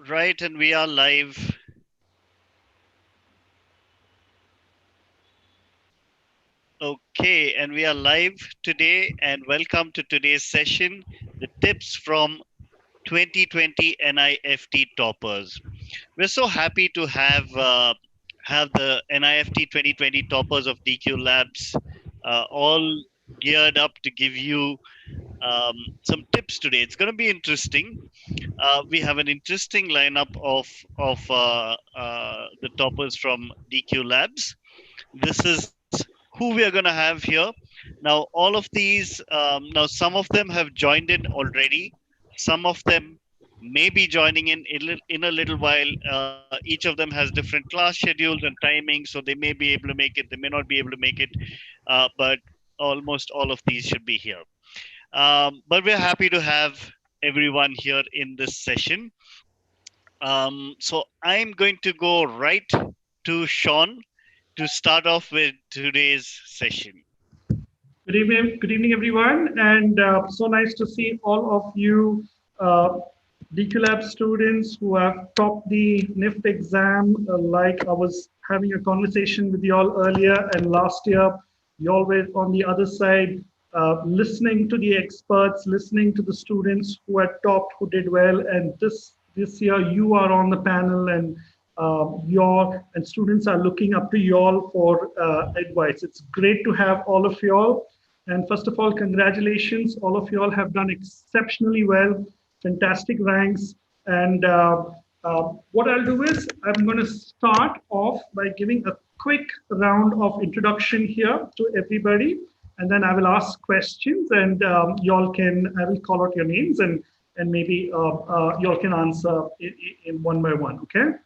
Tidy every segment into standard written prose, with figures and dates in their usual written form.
Right, and we are live. Okay, and we are live today, and welcome to today's session, the tips from 2020 NIFT toppers. We're so happy to have the NIFT 2020 toppers of DQ Labs all geared up to give you some tips today. It's going to be interesting. We have an interesting lineup of the toppers from DQ Labs. This is who we are going to have here. Now, all of these, now some of them have joined in already. Some of them may be joining in a little while. Each of them has different class schedules and timings, so they may be able to make it. They may not be able to make it, but almost all of these should be here. But we're happy to have everyone here in this session. So I'm going to go right to Sean to start off with today's session. Good evening, everyone, and so nice to see all of you DQ Lab students who have topped the NIFT exam. Like I was having a conversation with you all earlier, and last year, you all were on the other side, listening to the experts, listening to the students who had topped, who did well, and this year you are on the panel, and your and students are looking up to you all for advice. It's great to have all of you all. And first of all, congratulations. All of you all have done exceptionally well, fantastic ranks. And what I'll do is I'm going to start off by giving a quick round of introduction here to everybody. And then I will ask questions and y'all can, I will call out your names and maybe y'all can answer in one by one, okay?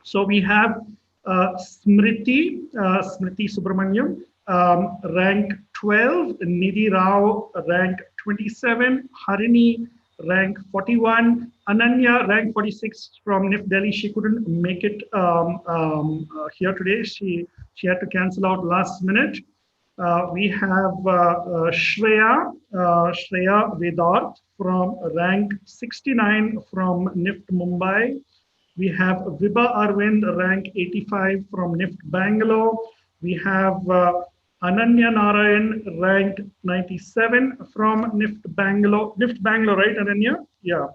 So we have Smriti Subramanyam, rank 12, Nidhi Rao, rank 27, Harini, rank 41, Ananya, rank 46 from NIFT Delhi. She couldn't make it here today. She had to cancel out last minute. We have Shreya Vedart from rank 69 from NIFT Mumbai. We have Vibha Arvind, rank 85 from NIFT Bangalore. We have Ananya Narayan, rank 97 from NIFT Bangalore. NIFT Bangalore, right, Ananya? Yeah.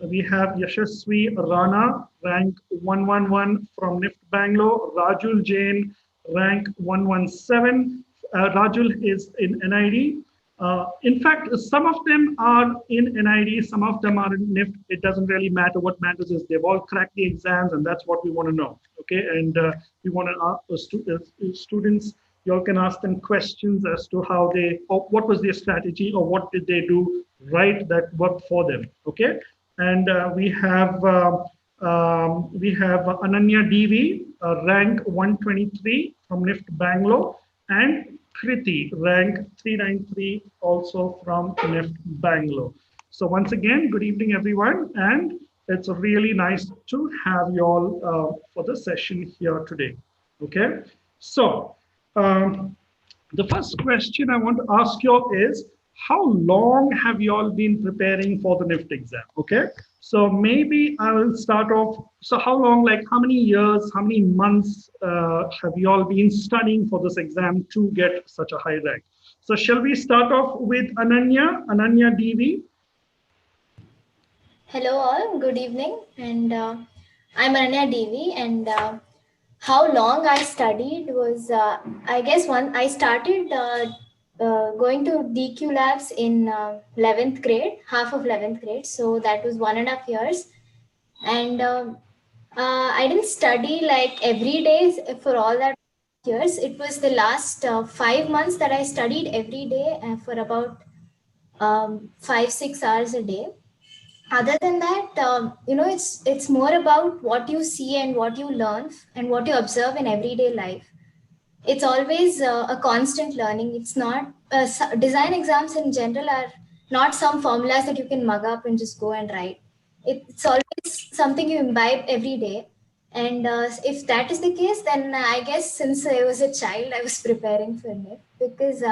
We have Yashasvi Rana, rank 111 from NIFT Bangalore. Rajul Jain, rank 117. Rajul is in NID. In fact, some of them are in NID, some of them are in NIFT. It doesn't really matter. What matters is they've all cracked the exams, and that's what we want to know. Okay, and we want to ask students. You all can ask them questions as to how they, or what was their strategy, or what did they do right that worked for them. Okay, and we have Ananya DV, rank 123 from NIFT Bangalore, and Kriti, rank 393, also from NIFT Bangalore. So once again, good evening, everyone, and it's really nice to have you all for the session here today. Okay, so the first question I want to ask you all is, how long have you all been preparing for the NIFT exam? Okay, so maybe I will start off. So how long, like how many years, how many months have you all been studying for this exam to get such a high rank? So shall we start off with Ananya DV? Hello all, good evening, and I'm Ananya Devi, and how long I studied was, I guess I started going to DQ labs in 11th grade, half of 11th grade, so that was 1.5 years, and I didn't study like every day for all that years. It was the last 5 months that I studied every day for about 5-6 hours a day. Other than that, it's more about what you see and what you learn and what you observe in everyday life. It's always a constant learning. It's not design exams in general are not some formulas that you can mug up and just go and write. It's always something you imbibe every day. And if that is the case, then I guess since I was a child, I was preparing for it because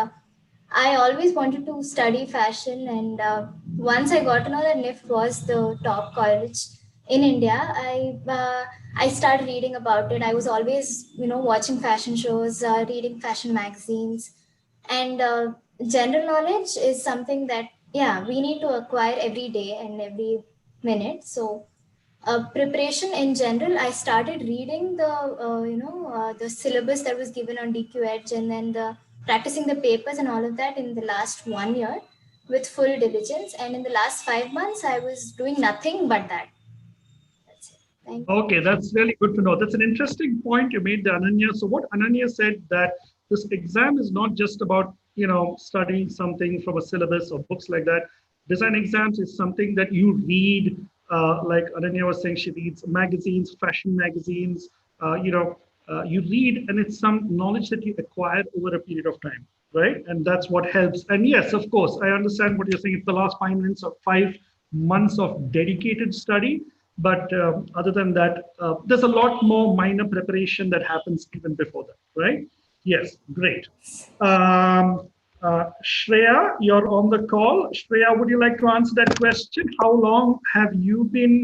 I always wanted to study fashion, and once I got to know that NIFT was the top college in India, I started reading about it. I was always, watching fashion shows, reading fashion magazines, and general knowledge is something that, yeah, we need to acquire every day and every minute. So preparation in general, I started reading the syllabus that was given on DQ Edge, and then practicing the papers and all of that in the last 1 year with full diligence. And in the last 5 months, I was doing nothing but that. That's it. Thank you. Okay, that's really good to know. That's an interesting point you made, Ananya. So what Ananya said, that this exam is not just about, studying something from a syllabus or books like that. Design exams is something that you read, like Ananya was saying, she reads magazines, fashion magazines, you read, and it's some knowledge that you acquire over a period of time, right? And that's what helps. And yes, of course, I understand what you're saying. It's the last 5 months of dedicated study. But other than that, there's a lot more minor preparation that happens even before that, right? Yes, great. Shreya, you're on the call. Shreya, would you like to answer that question? How long have you been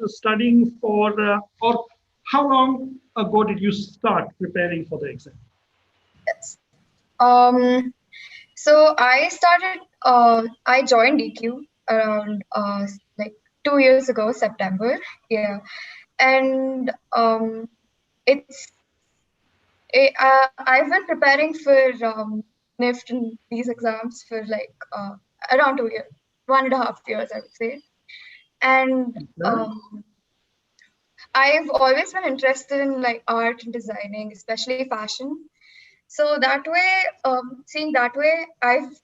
studying for, or how long ago did you start preparing for the exam? Yes. So I joined DQ around like 2 years ago, September. Yeah. And I've been preparing for NIFT and these exams for like around 2 years, 1.5 years, I would say. And I've always been interested in like art and designing, especially fashion. So that way, seeing that way, I've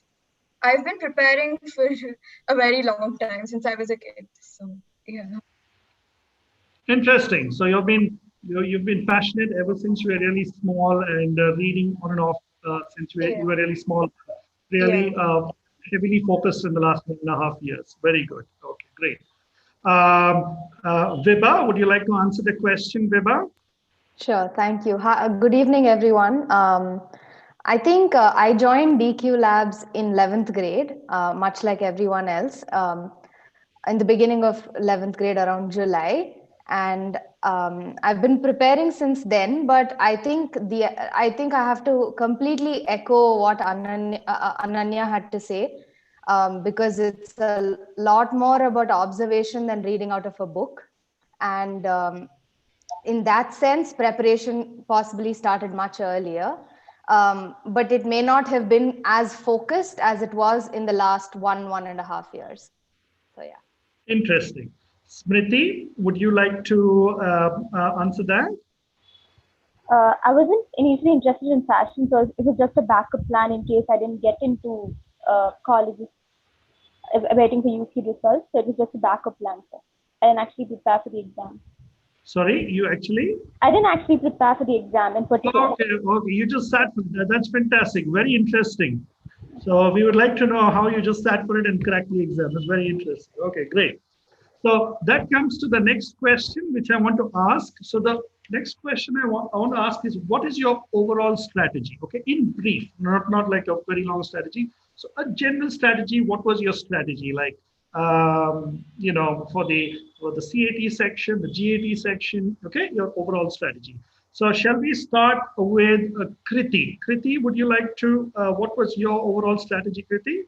been preparing for a very long time since I was a kid. So yeah. Interesting. So you've been passionate ever since you were really small, and reading on and off since you were really small, really heavily focused in the last 1.5 years. Very good. Okay, great. Vibha, would you like to answer the question, Vibha? Sure, thank you. Good evening, everyone. I think I joined DQ Labs in 11th grade, much like everyone else, in the beginning of 11th grade around July. And I've been preparing since then, but I think I have to completely echo what Ananya had to say, because it's a lot more about observation than reading out of a book. And in that sense, preparation possibly started much earlier, but it may not have been as focused as it was in the last 1.5 years. So yeah. Interesting. Smriti, would you like to answer that? I wasn't initially interested in fashion, so it was just a backup plan in case I didn't get into colleges waiting for UC results. So it was just a backup plan. So I didn't actually prepare for the exam. Sorry, you actually? I didn't actually prepare for the exam in particular. Okay, you just sat for that. That's fantastic. Very interesting. So we would like to know how you just sat for it and cracked the exam. That's very interesting. Okay, great. So that comes to the next question, which I want to ask. So the next question I want to ask is, what is your overall strategy? Okay, in brief, not like a very long strategy. So a general strategy. What was your strategy like? For the CAT section, the GAT section. Okay, your overall strategy. So shall we start with Kriti? Kriti, would you like to? What was your overall strategy, Kriti?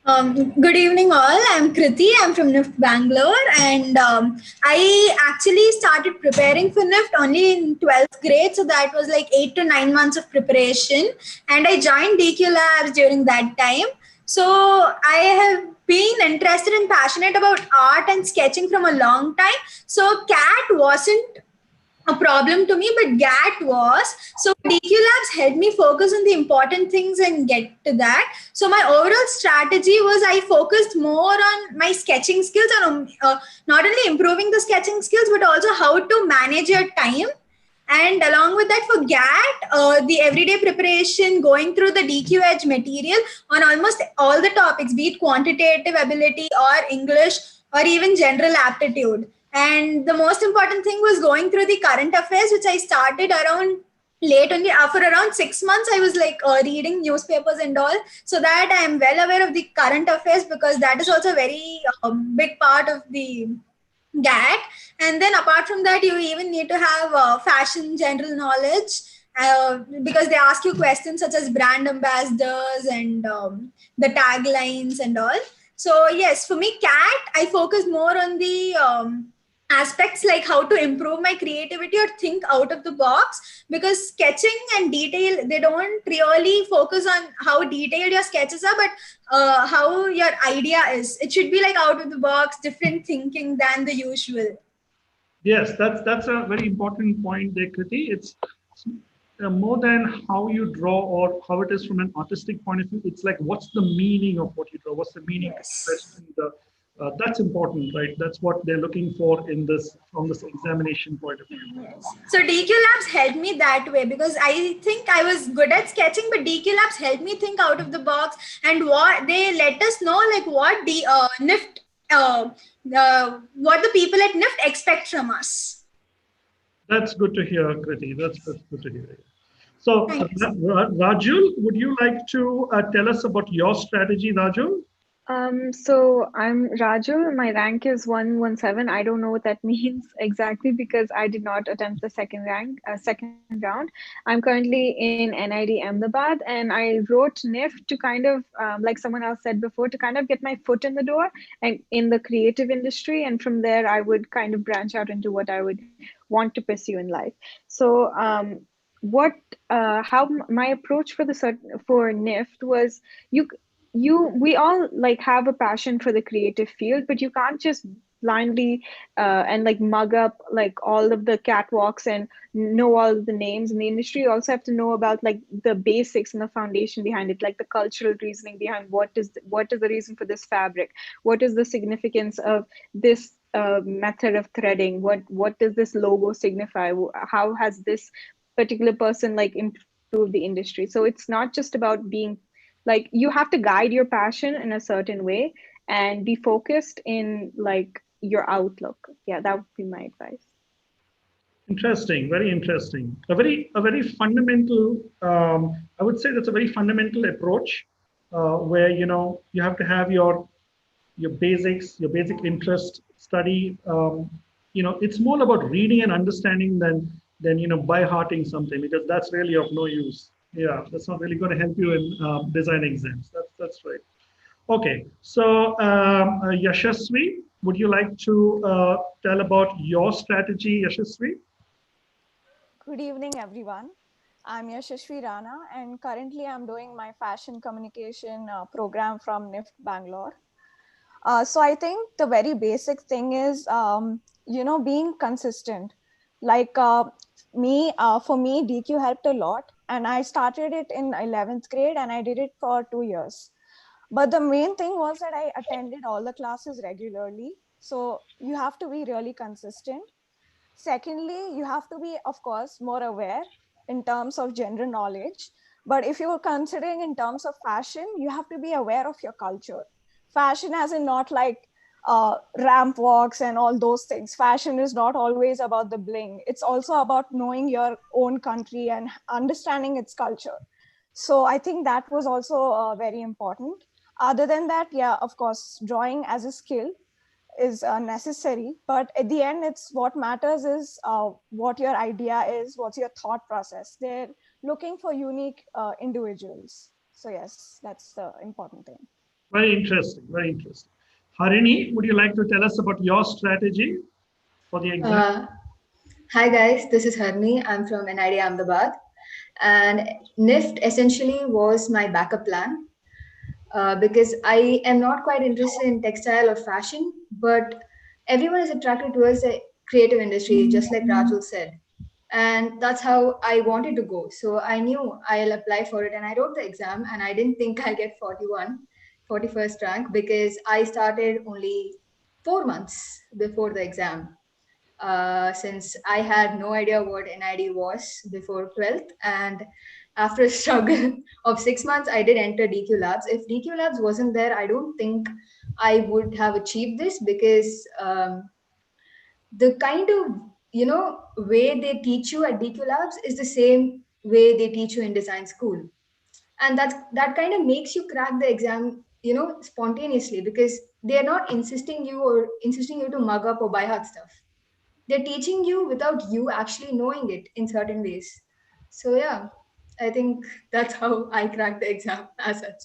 Good evening, all. I'm Kriti. I'm from NIFT Bangalore, and I actually started preparing for NIFT only in 12th grade. So that was like 8 to 9 months of preparation, and I joined DQ Labs during that time. So I have been interested and passionate about art and sketching from a long time. So CAT wasn't a problem to me, but GAT was. So DQ Labs helped me focus on the important things and get to that. So my overall strategy was I focused more on my sketching skills and not only improving the sketching skills, but also how to manage your time. And along with that, for GAT, the everyday preparation, going through the DQ Edge material on almost all the topics, be it quantitative ability or English or even general aptitude. And the most important thing was going through the current affairs, which I started around late only. For around 6 months, I was like reading newspapers and all, so that I am well aware of the current affairs, because that is also a very big part of the GAT. And then apart from that, you even need to have fashion general knowledge, because they ask you questions such as brand ambassadors and the taglines and all. So yes, for me, CAT, I focus more on the aspects like how to improve my creativity or think out of the box, because sketching and detail, they don't really focus on how detailed your sketches are, but how your idea is. It should be like out of the box, different thinking than the usual. Yes, that's a very important point there, Kriti. It's more than how you draw or how it is from an artistic point of view. It's like what's the meaning of what you draw? What's the meaning expressed Yes. in the? That's important, right? That's what they're looking for in this from this examination point of view. Yes. So DQ Labs helped me that way, because I think I was good at sketching, but DQ Labs helped me think out of the box, and what they let us know, like what the NIFT, what the people at NIFT expect from us. That's good to hear, Kriti. That's good to hear. So, Thank you. Rajul, would you like to tell us about your strategy, Rajul? So I'm Raju. My rank is 117. I don't know what that means exactly because I did not attempt the second round. I'm currently in NID Ahmedabad, and I wrote NIFT to kind of, like someone else said before, to kind of get my foot in the door and in the creative industry, and from there I would kind of branch out into what I would want to pursue in life. So, what, how my approach for for NIFT was you we all like have a passion for the creative field, but you can't just blindly and like mug up like all of the catwalks and know all of the names in the industry. You also have to know about like the basics and the foundation behind it, like the cultural reasoning behind what is the reason for this fabric, what is the significance of this method of threading, what does this logo signify, how has this particular person like improved the industry. So it's not just about being like, you have to guide your passion in a certain way and be focused in like your outlook. Yeah, that would be my advice. Interesting, very interesting. A very fundamental. I would say that's a very fundamental approach, where you have to have your basics, your basic interest, study. It's more about reading and understanding than by hearting something, because that's really of no use. Yeah, that's not really going to help you in design exams. That's right. Okay, so Yashasvi, would you like to tell about your strategy, Yashasvi? Good evening, everyone. I'm Yashashvi Rana, and currently I'm doing my fashion communication program from NIFT Bangalore. So I think the very basic thing is, being consistent. Like for me, DQ helped a lot, and I started it in 11th grade, and I did it for 2 years. But the main thing was that I attended all the classes regularly. So you have to be really consistent. Secondly, you have to be, of course, more aware in terms of general knowledge. But if you're considering in terms of fashion, you have to be aware of your culture. Fashion as in not like ramp walks and all those things. Fashion is not always about the bling. It's also about knowing your own country and understanding its culture. So I think that was also very important. Other than that, yeah, of course, drawing as a skill is necessary, but at the end it's what matters is what your idea is, what's your thought process. They're looking for unique individuals. So yes, that's the important thing. Very interesting, very interesting. Harini, would you like to tell us about your strategy for the exam? Hi guys, this is Harni. I'm from NID Ahmedabad, and NIFT essentially was my backup plan, because I am not quite interested in textile or fashion, but everyone is attracted towards the creative industry, just like Rajul said. And that's how I wanted to go. So I knew I'll apply for it, and I wrote the exam, and I didn't think I'll get 41st rank, because I started only 4 months before the exam. Since I had no idea what NID was before 12th. And after a struggle of 6 months, I did enter DQ Labs. If DQ Labs wasn't there, I don't think I would have achieved this, because the kind of way they teach you at DQ Labs is the same way they teach you in design school, and that kind of makes you crack the exam spontaneously, because they're not insisting you to mug up or buy hard stuff. They're teaching you without you actually knowing it in certain ways. So yeah, I think that's how I cracked the exam as such.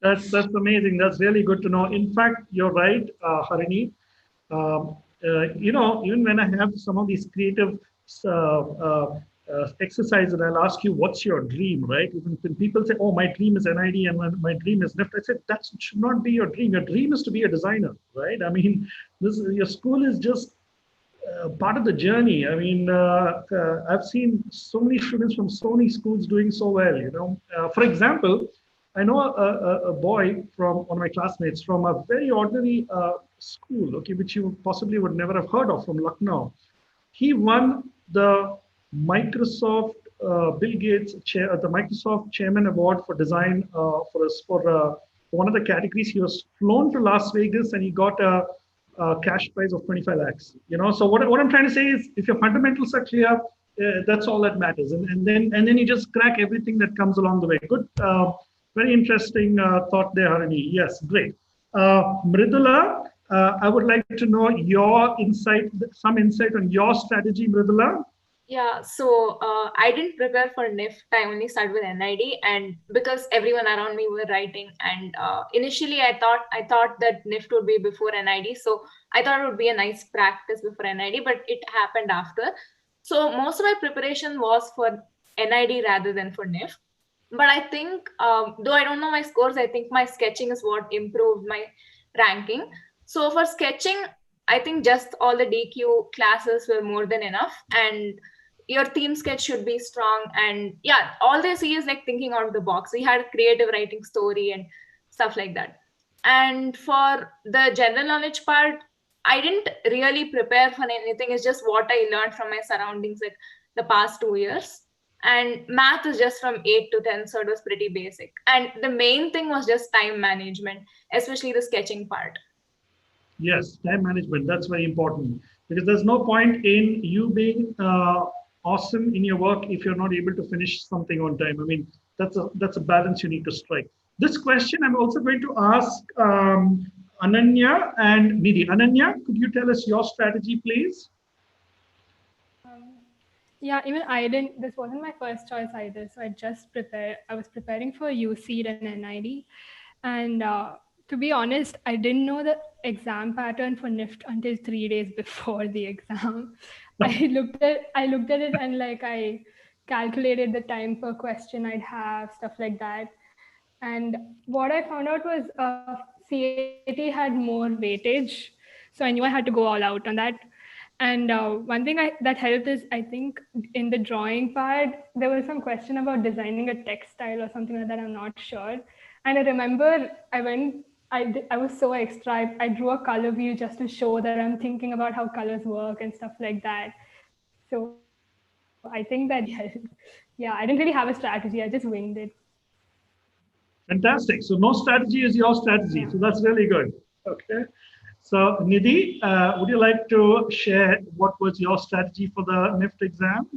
That's amazing. That's really good to know. In fact, you're right, Harini. Um, Even when I have some of these creative exercises, and I'll ask you, what's your dream, right? When people say, oh, my dream is NID and my dream is NIFT, I said, that should not be your dream. Your dream is to be a designer, right? I mean, your school is just part of the journey. I mean, I've seen so many students from so many schools doing so well. For example, I know a boy from one of my classmates from a very ordinary school, okay, which you possibly would never have heard of, from Lucknow. He won the Microsoft Bill Gates chair, the Microsoft Chairman Award for design for one of the categories. He was flown to Las Vegas and he got a cash prize of 25 lakhs. So what I'm trying to say is, if your fundamentals are clear, that's all that matters, and then you just crack everything that comes along the way. Good, very interesting thought there, Harini. Yes, great. Mridula, I would like to know your insight, some insight on your strategy, Mridula. Yeah, so I didn't prepare for NIFT. I only started with NID, and because everyone around me were writing, and initially I thought that NIFT would be before NID, so I thought it would be a nice practice before NID, but it happened after. So most of my preparation was for NID rather than for NIFT. But I think, though I don't know my scores, I think my sketching is what improved my ranking. So for sketching, I think just all the DQ classes were more than enough, and your theme sketch should be strong. And yeah, all they see is like thinking out of the box. We had creative writing, story, and stuff like that. And for the general knowledge part, I didn't really prepare for anything. It's just what I learned from my surroundings like the past 2 years. And math is just from 8 to 10, so it was pretty basic. And the main thing was just time management, especially the sketching part. Yes, time management, that's very important, because there's no point in you being awesome in your work if you're not able to finish something on time. I mean, that's a balance you need to strike. This question I'm also going to ask Ananya and Nidhi. Ananya, could you tell us your strategy, please? Yeah, even I didn't, this wasn't my first choice either. So I was preparing for UCEED and NID. And to be honest, I didn't know the exam pattern for NIFT until 3 days before the exam. I looked at it and like I calculated the time per question I'd have, stuff like that. And what I found out was CAT had more weightage. So I knew I had to go all out on that. And one thing that helped is, I think in the drawing part, there was some question about designing a textile or something like that. I'm not sure. And I remember I was so extra. I drew a color wheel just to show that I'm thinking about how colors work and stuff like that. So I think that helped. Yeah, I didn't really have a strategy. I just winged it. Fantastic. So no strategy is your strategy. Yeah. So that's really good. Okay. So Nidhi, would you like to share what was your strategy for the NIFT exam?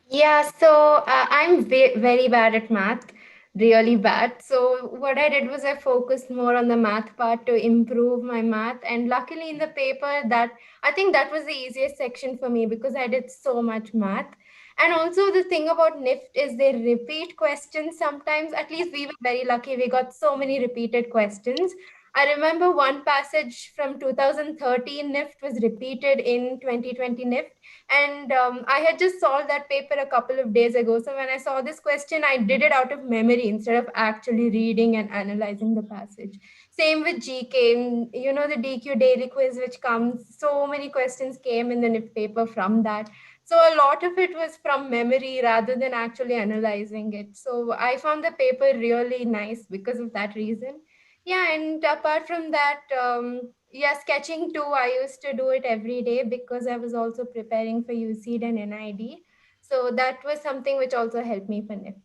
Yeah, so I'm very bad at math, really bad. So what I did was I focused more on the math part to improve my math. And luckily in the paper, that I think that was the easiest section for me because I did so much math. And also the thing about NIFT is they repeat questions sometimes. At least we were very lucky. We got so many repeated questions. I remember one passage from 2013 NIFT was repeated in 2020 NIFT. And I had just solved that paper a couple of days ago. So when I saw this question, I did it out of memory instead of actually reading and analyzing the passage. Same with GK, you know, the DQ daily quiz, which comes, so many questions came in the NIFT paper from that. So a lot of it was from memory rather than actually analyzing it. So I found the paper really nice because of that reason. Yeah, and apart from that, yeah, sketching too, I used to do it every day because I was also preparing for UCEED and NID. So that was something which also helped me for NIFT.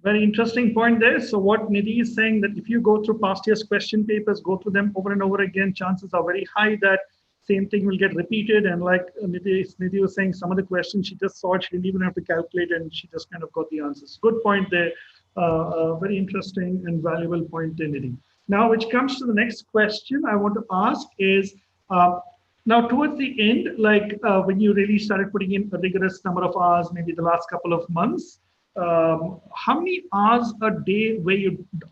Very interesting point there. So what Nidhi is saying, that if you go through past year's question papers, go through them over and over again, chances are very high that same thing will get repeated. And like Nidhi was saying, some of the questions she just saw, she didn't even have to calculate and she just kind of got the answers. Good point there. Very interesting and valuable point there, Nidhi. Now, which comes to the next question I want to ask is, now towards the end, like when you really started putting in a rigorous number of hours, maybe the last couple of months, how many hours a day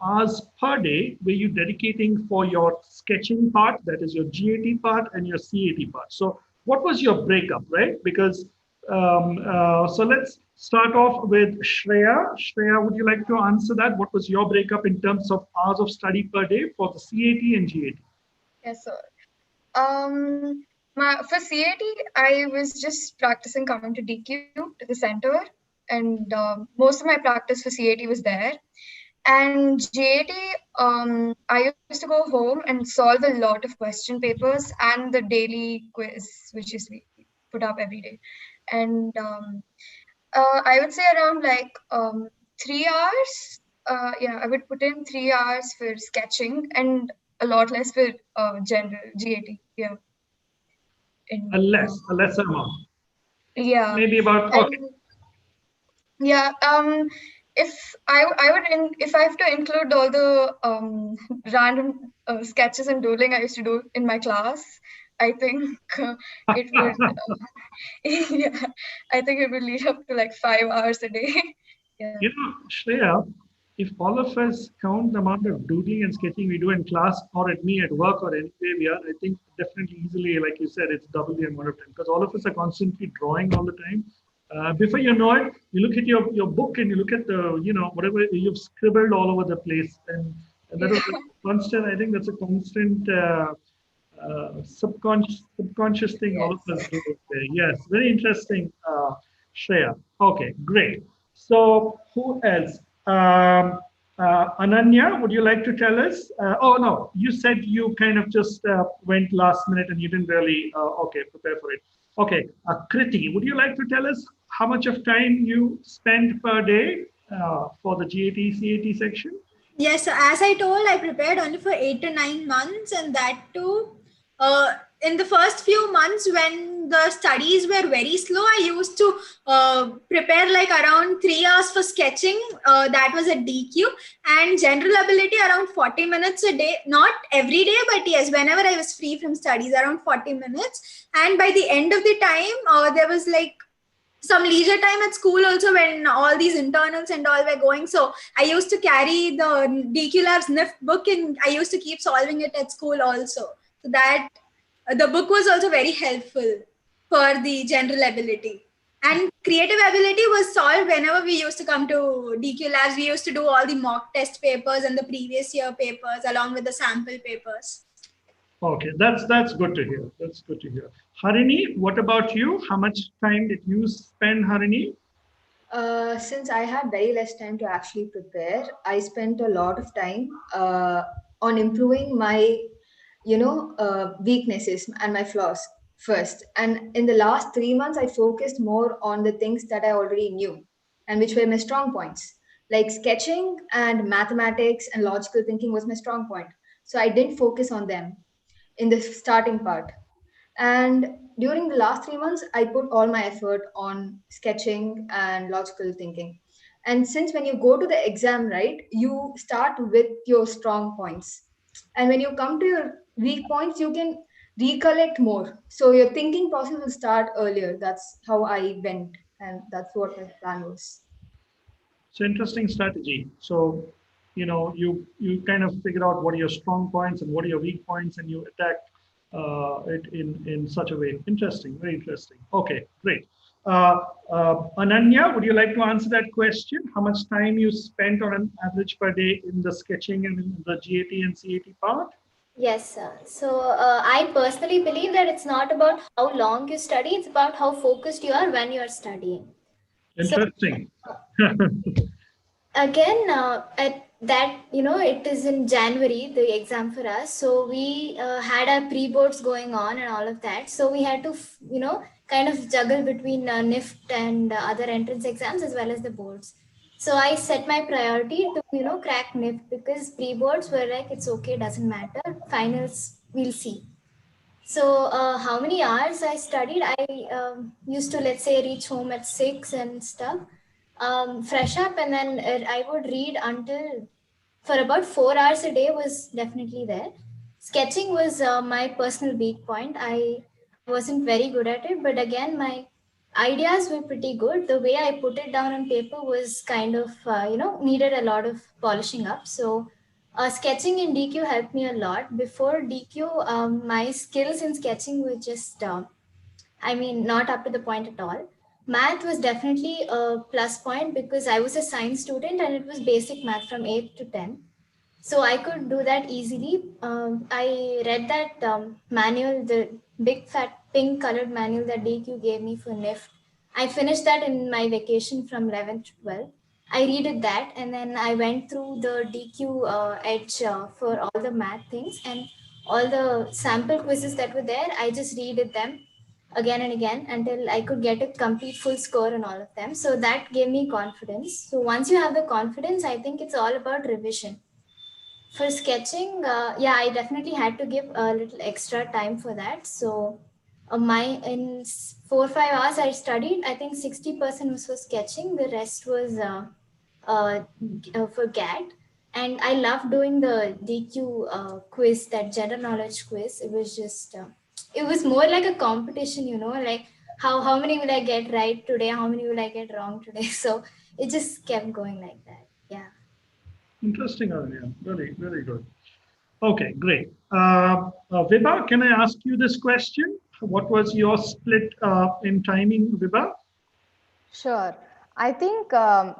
hours per day were you dedicating for your sketching part, that is your GAT part and your CAT part? So what was your breakup, right? Because so let's start off with Shreya. Shreya, would you like to answer that? What was your breakup in terms of hours of study per day for the CAT and GAT? Yes, sir. For CAT, I was just practicing coming to DQ to the center, and most of my practice for CAT was there. And GAT, I used to go home and solve a lot of question papers and the daily quiz, which is we put up every day. And I would say around like 3 hours. Yeah, I would put in 3 hours for sketching and a lot less for general GAT. Yeah. A lesser amount. Yeah. Maybe about, okay. Yeah. If I if I have to include all the random sketches and doodling I used to do in my class, I think it would. Yeah, I think it would lead up to like 5 hours a day. Yeah. You know, Shreya, if all of us count the amount of doodling and sketching we do in class or at me at work or anywhere we are, I think definitely easily, like you said, it's double the amount of time because all of us are constantly drawing all the time. Before you know it, you look at your book and you look at the, whatever you've scribbled all over the place. And that is a constant, I think that's a constant subconscious thing all of us do. Yes, very interesting, Shreya. Okay, great. So who else? Ananya, would you like to tell us? Oh no, you said you kind of just went last minute and you didn't really prepare for it. Okay, Kriti, would you like to tell us how much of time you spend per day for the GAT CAT section? Yes, so as I told, I prepared only for 8 to 9 months, and that too, in the first few months when the studies were very slow, I used to prepare like around 3 hours for sketching. That was at DQ, and general ability around 40 minutes a day. Not every day, but yes, whenever I was free from studies, around 40 minutes. And by the end of the time, there was like some leisure time at school also when all these internals and all were going. So I used to carry the DQ Labs NIFT book and I used to keep solving it at school also. So that the book was also very helpful for the general ability. And creative ability was solved whenever we used to come to DQ Labs. We used to do all the mock test papers and the previous year papers along with the sample papers. Okay, that's good to hear. That's good to hear. Harini, what about you? How much time did you spend, Harini? Since I had very less time to actually prepare, I spent a lot of time on improving my, weaknesses and my flaws first. And in the last 3 months, I focused more on the things that I already knew and which were my strong points. Like sketching and mathematics and logical thinking was my strong point. So I didn't focus on them in the starting part. And during the last 3 months, I put all my effort on sketching and logical thinking. And since when you go to the exam, right, you start with your strong points. And when you come to your weak points, you can recollect more. So your thinking process will start earlier. That's how I went. And that's what my plan was. It's an interesting strategy. So, you kind of figure out what are your strong points and what are your weak points, and you attack it in such a way. Interesting, very interesting. Okay, great. Ananya, would you like to answer that question? How much time you spent on an average per day in the sketching and in the GAT and CAT part? Yes, sir. So I personally believe that it's not about how long you study, it's about how focused you are when you are studying. Interesting. So, again, at that, it is in January, the exam for us. So we had our pre-boards going on and all of that. So we had to, kind of juggle between NIFT and other entrance exams as well as the boards. So I set my priority to, crack NIFT because pre-boards were like, it's okay, doesn't matter. Finals, we'll see. So how many hours I studied? I used to, let's say, reach home at 6 and stuff, fresh up, and then I would read until for about 4 hours a day was definitely there. Sketching was my personal weak point. I wasn't very good at it, but again, my ideas were pretty good. The way I put it down on paper was kind of, needed a lot of polishing up. So sketching in DQ helped me a lot. Before DQ, my skills in sketching were just, not up to the point at all. Math was definitely a plus point because I was a science student and it was basic math from 8th to 10th. So I could do that easily. I read that manual, the big fat pink colored manual that DQ gave me for NIFT. I finished that in my vacation from 11th to 12th. I redid that and then I went through the DQ edge for all the math things and all the sample quizzes that were there. I just redid them again and again until I could get a complete full score on all of them. So that gave me confidence. So once you have the confidence, I think it's all about revision. For sketching, I definitely had to give a little extra time for that. So my in 4 or 5 hours I studied, I think 60% was for sketching, the rest was for GAT. And I loved doing the DQ quiz, that general knowledge quiz. It was just it was more like a competition, like how many will I get right today, how many will I get wrong today. So it just kept going like that. Yeah. Interesting, Aranya. Really, really good. Okay, great. Vibha, can I ask you this question? What was your split in timing, Vibha? Sure. I think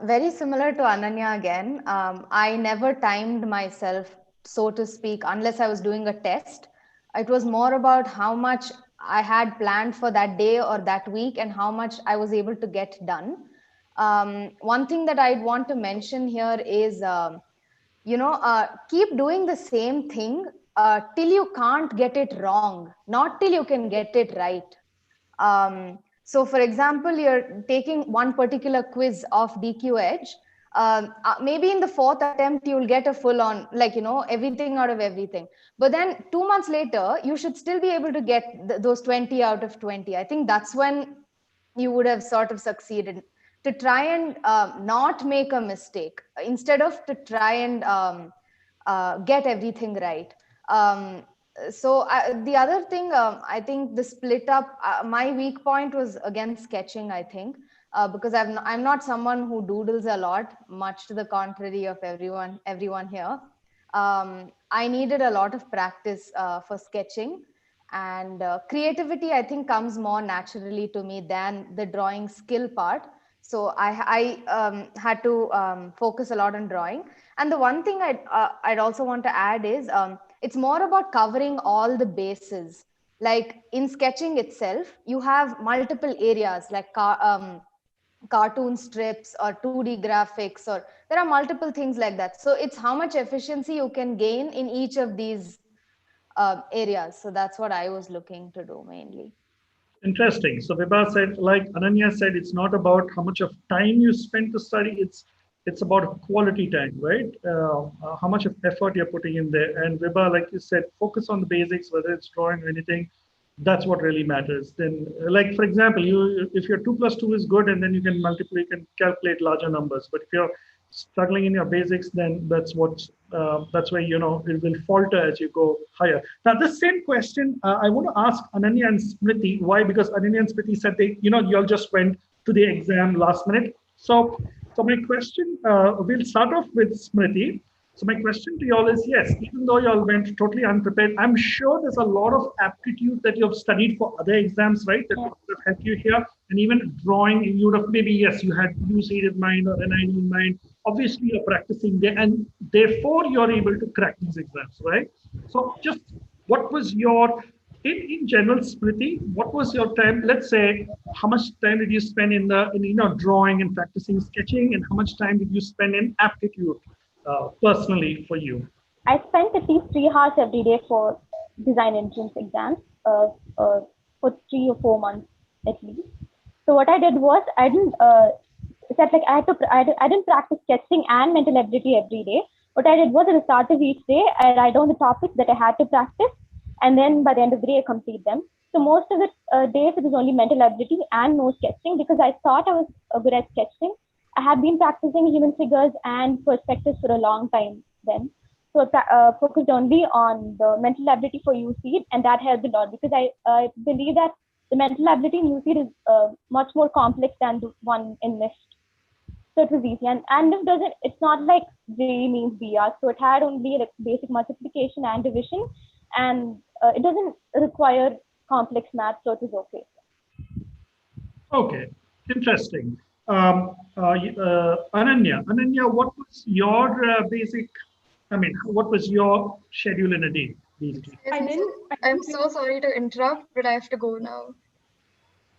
very similar to Ananya again. I never timed myself, so to speak, unless I was doing a test. It was more about how much I had planned for that day or that week and how much I was able to get done. One thing that I'd want to mention here is, keep doing the same thing till you can't get it wrong, not till you can get it right. So for example, you're taking one particular quiz of DQ Edge. Maybe in the fourth attempt, you'll get a full on, everything out of everything. But then 2 months later, you should still be able to get those 20 out of 20. I think that's when you would have sort of succeeded, to try and not make a mistake instead of to try and get everything right. The other thing, I think the split up, my weak point was again sketching, I think, because I'm not someone who doodles a lot, much to the contrary of everyone here. I needed a lot of practice for sketching, and creativity, I think, comes more naturally to me than the drawing skill part. So I had to focus a lot on drawing. And the one thing I'd also want to add is, it's more about covering all the bases. Like in sketching itself, you have multiple areas like cartoon strips or 2D graphics, or there are multiple things like that. So it's how much efficiency you can gain in each of these areas. So that's what I was looking to do mainly. Interesting. So Vibha said, like Ananya said, it's not about how much of time you spend to study. It's about quality time, right? How much of effort you're putting in there. And Vibha, like you said, focus on the basics, whether it's drawing or anything. That's what really matters. Then, like for example, if your 2+2 is good, and then you can multiply, you can calculate larger numbers. But if you're struggling in your basics, then that's where it will falter as you go higher. Now, the same question I want to ask Ananya and Smriti. Why? Because Ananya and Smriti said you all just went to the exam last minute. So my question, we'll start off with Smriti. So my question to you all is, yes, even though you all went totally unprepared, I'm sure there's a lot of aptitude that you have studied for other exams, right? That would have helped you here. And even drawing, you would have maybe, yes, you had UC in mind or NID in mind. Obviously, you're practicing there, and therefore you're able to crack these exams, right? So just what was your, in general, Smriti, what was your time? Let's say, how much time did you spend in drawing and practicing sketching, and how much time did you spend in aptitude? Personally for you? I spent at least 3 hours every day for design entrance exams for 3 or 4 months at least. So what I did was I didn't practice sketching and mental ability every day. What I did was at the start of each day, I write down the topics that I had to practice, and then by the end of the day, I complete them. So most of the days it was only mental ability and no sketching, because I thought I was good at sketching. I have been practicing human figures and perspectives for a long time. then. So focused only on the mental ability for UC, and that helped a lot because I believe that the mental ability in UC is much more complex than the one in NIFT. So it was easy, and it doesn't. It's not like JEE means BR, so it had only like basic multiplication and division, and it doesn't require complex math, so it was okay. Okay, interesting. Ananya, what was your basic? I mean, what was your schedule in a day, basically? I'm so sorry to interrupt, but I have to go now.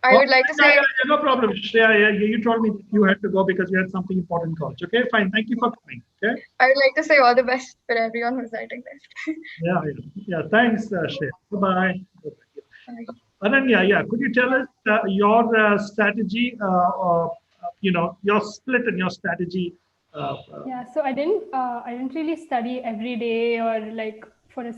I Oh, would like to say. no problem. Yeah, you told me that you had to go because you had something important college. Okay, fine. Thank you for coming. Okay. I would like to say all the best for everyone who's writing this. Yeah. Thanks, Shreya. Bye-bye. Ananya, yeah, could you tell us your strategy, your split and your strategy? Yeah, so I didn't really study every day or like for a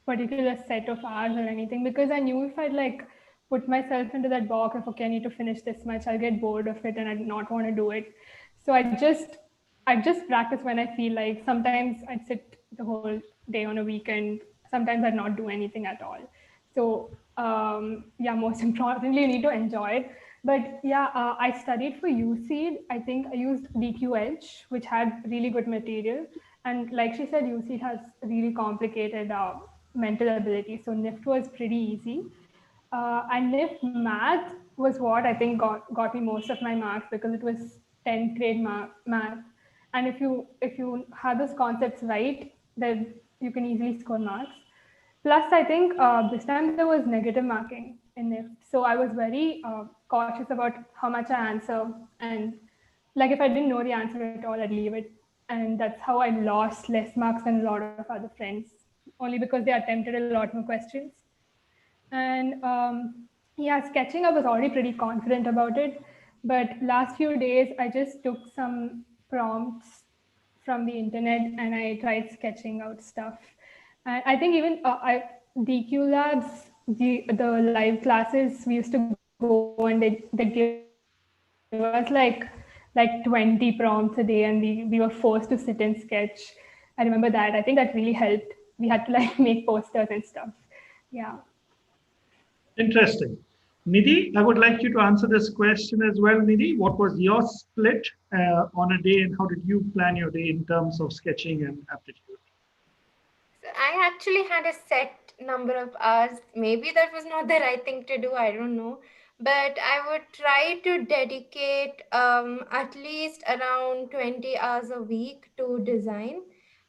particular set of hours or anything, because I knew if I'd like put myself into that box of, okay, I need to finish this much, I'll get bored of it and I'd not want to do it. So I just practice when I feel like. Sometimes I'd sit the whole day on a weekend. Sometimes I'd not do anything at all. So yeah, most importantly, you need to enjoy it. But yeah, I studied for UC. I think I used DQH, which had really good material. And like she said, UC has really complicated mental ability. So NIFT was pretty easy. And NIFT math was what I think got me most of my marks, because it was 10th grade math. And if you have those concepts right, then you can easily score marks. Plus, I think this time there was negative marking in NIFT. So I was very cautious about how much I answer. And like if I didn't know the answer at all, I'd leave it. And that's how I lost less marks than a lot of other friends, only because they attempted a lot more questions. And yeah, sketching, I was already pretty confident about it. But last few days, I just took some prompts from the internet and I tried sketching out stuff. And I think even DQ Labs, the live classes, we used to go and they give us like 20 prompts a day, and we were forced to sit and sketch. I remember that. I think that really helped. We had to like make posters and stuff. Yeah. Interesting. Nidhi, I would like you to answer this question as well. Nidhi, what was your split on a day, and how did you plan your day in terms of sketching and aptitude? I actually had a set number of hours. Maybe that was not the right thing to do. I don't know. But I would try to dedicate at least around 20 hours a week to design.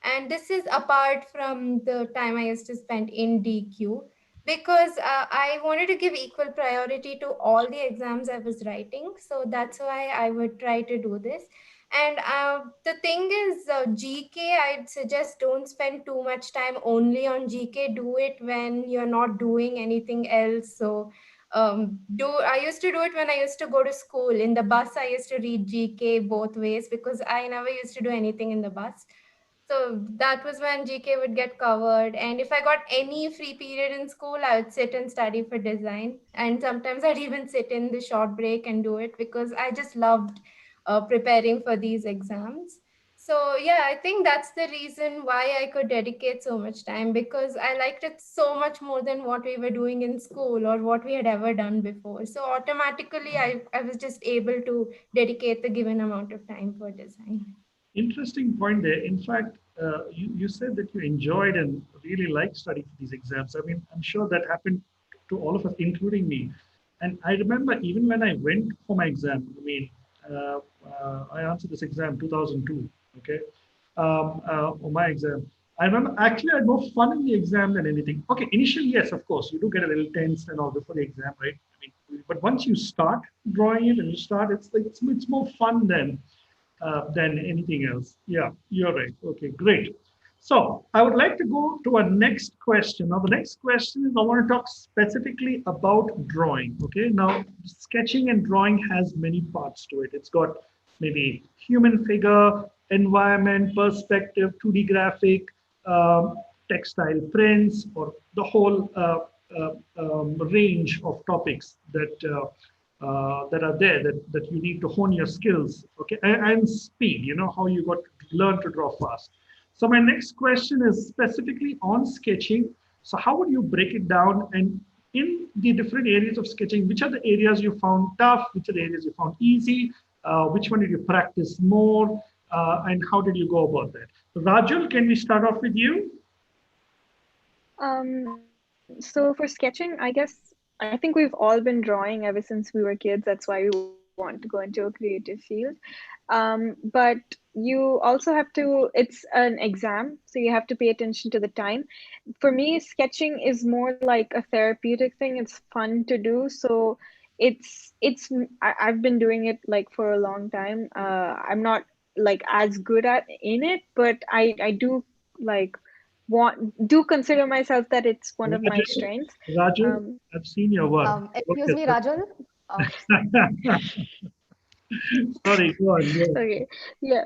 And this is apart from the time I used to spend in DQ, because I wanted to give equal priority to all the exams I was writing. So that's why I would try to do this. And the thing is, GK, I'd suggest don't spend too much time only on GK. Do it when you're not doing anything else. So I used to do it when I used to go to school. In the bus, I used to read GK both ways because I never used to do anything in the bus. So that was when GK would get covered. And if I got any free period in school, I would sit and study for design. And sometimes I'd even sit in the short break and do it because I just loved preparing for these exams. So yeah, I think that's the reason why I could dedicate so much time, because I liked it so much more than what we were doing in school or what we had ever done before. So automatically, I was just able to dedicate the given amount of time for design. Interesting point there. In fact, you said that you enjoyed and really liked studying for these exams. I mean, I'm sure that happened to all of us, including me. And I remember even when I went for my exam, I mean, I answered this exam 2002, okay, on my exam. I remember actually I had more fun in the exam than anything. Okay, initially, yes, of course, you do get a little tense and all before the exam, right? I mean, but once you start drawing it and you start, it's like it's more fun than anything else. Yeah, you're right. Okay, great. So I would like to go to our next question. Now, the next question is I want to talk specifically about drawing. Okay, now sketching and drawing has many parts to it. It's got maybe human figure, environment, perspective, 2D graphic, textile prints, or the whole range of topics that are there that you need to hone your skills, okay, and speed, how you got to learn to draw fast. So my next question is specifically on sketching. So how would you break it down, and in the different areas of sketching, which are the areas you found tough, which are the areas you found easy, which one did you practice more, and how did you go about that? Rajul, can we start off with you? So for sketching, I guess I think we've all been drawing ever since we were kids. That's why we want to go into a creative field. But you also have to, it's an exam, so you have to pay attention to the time. For me, sketching is more like a therapeutic thing. It's fun to do. So I've been doing it like for a long time. I'm not like as good at in it, but I do like do consider myself that it's one of my Rajul, strengths. Rajul, I've seen your work. Excuse me, Rajul. Sorry, go on. Go on. Okay, yeah.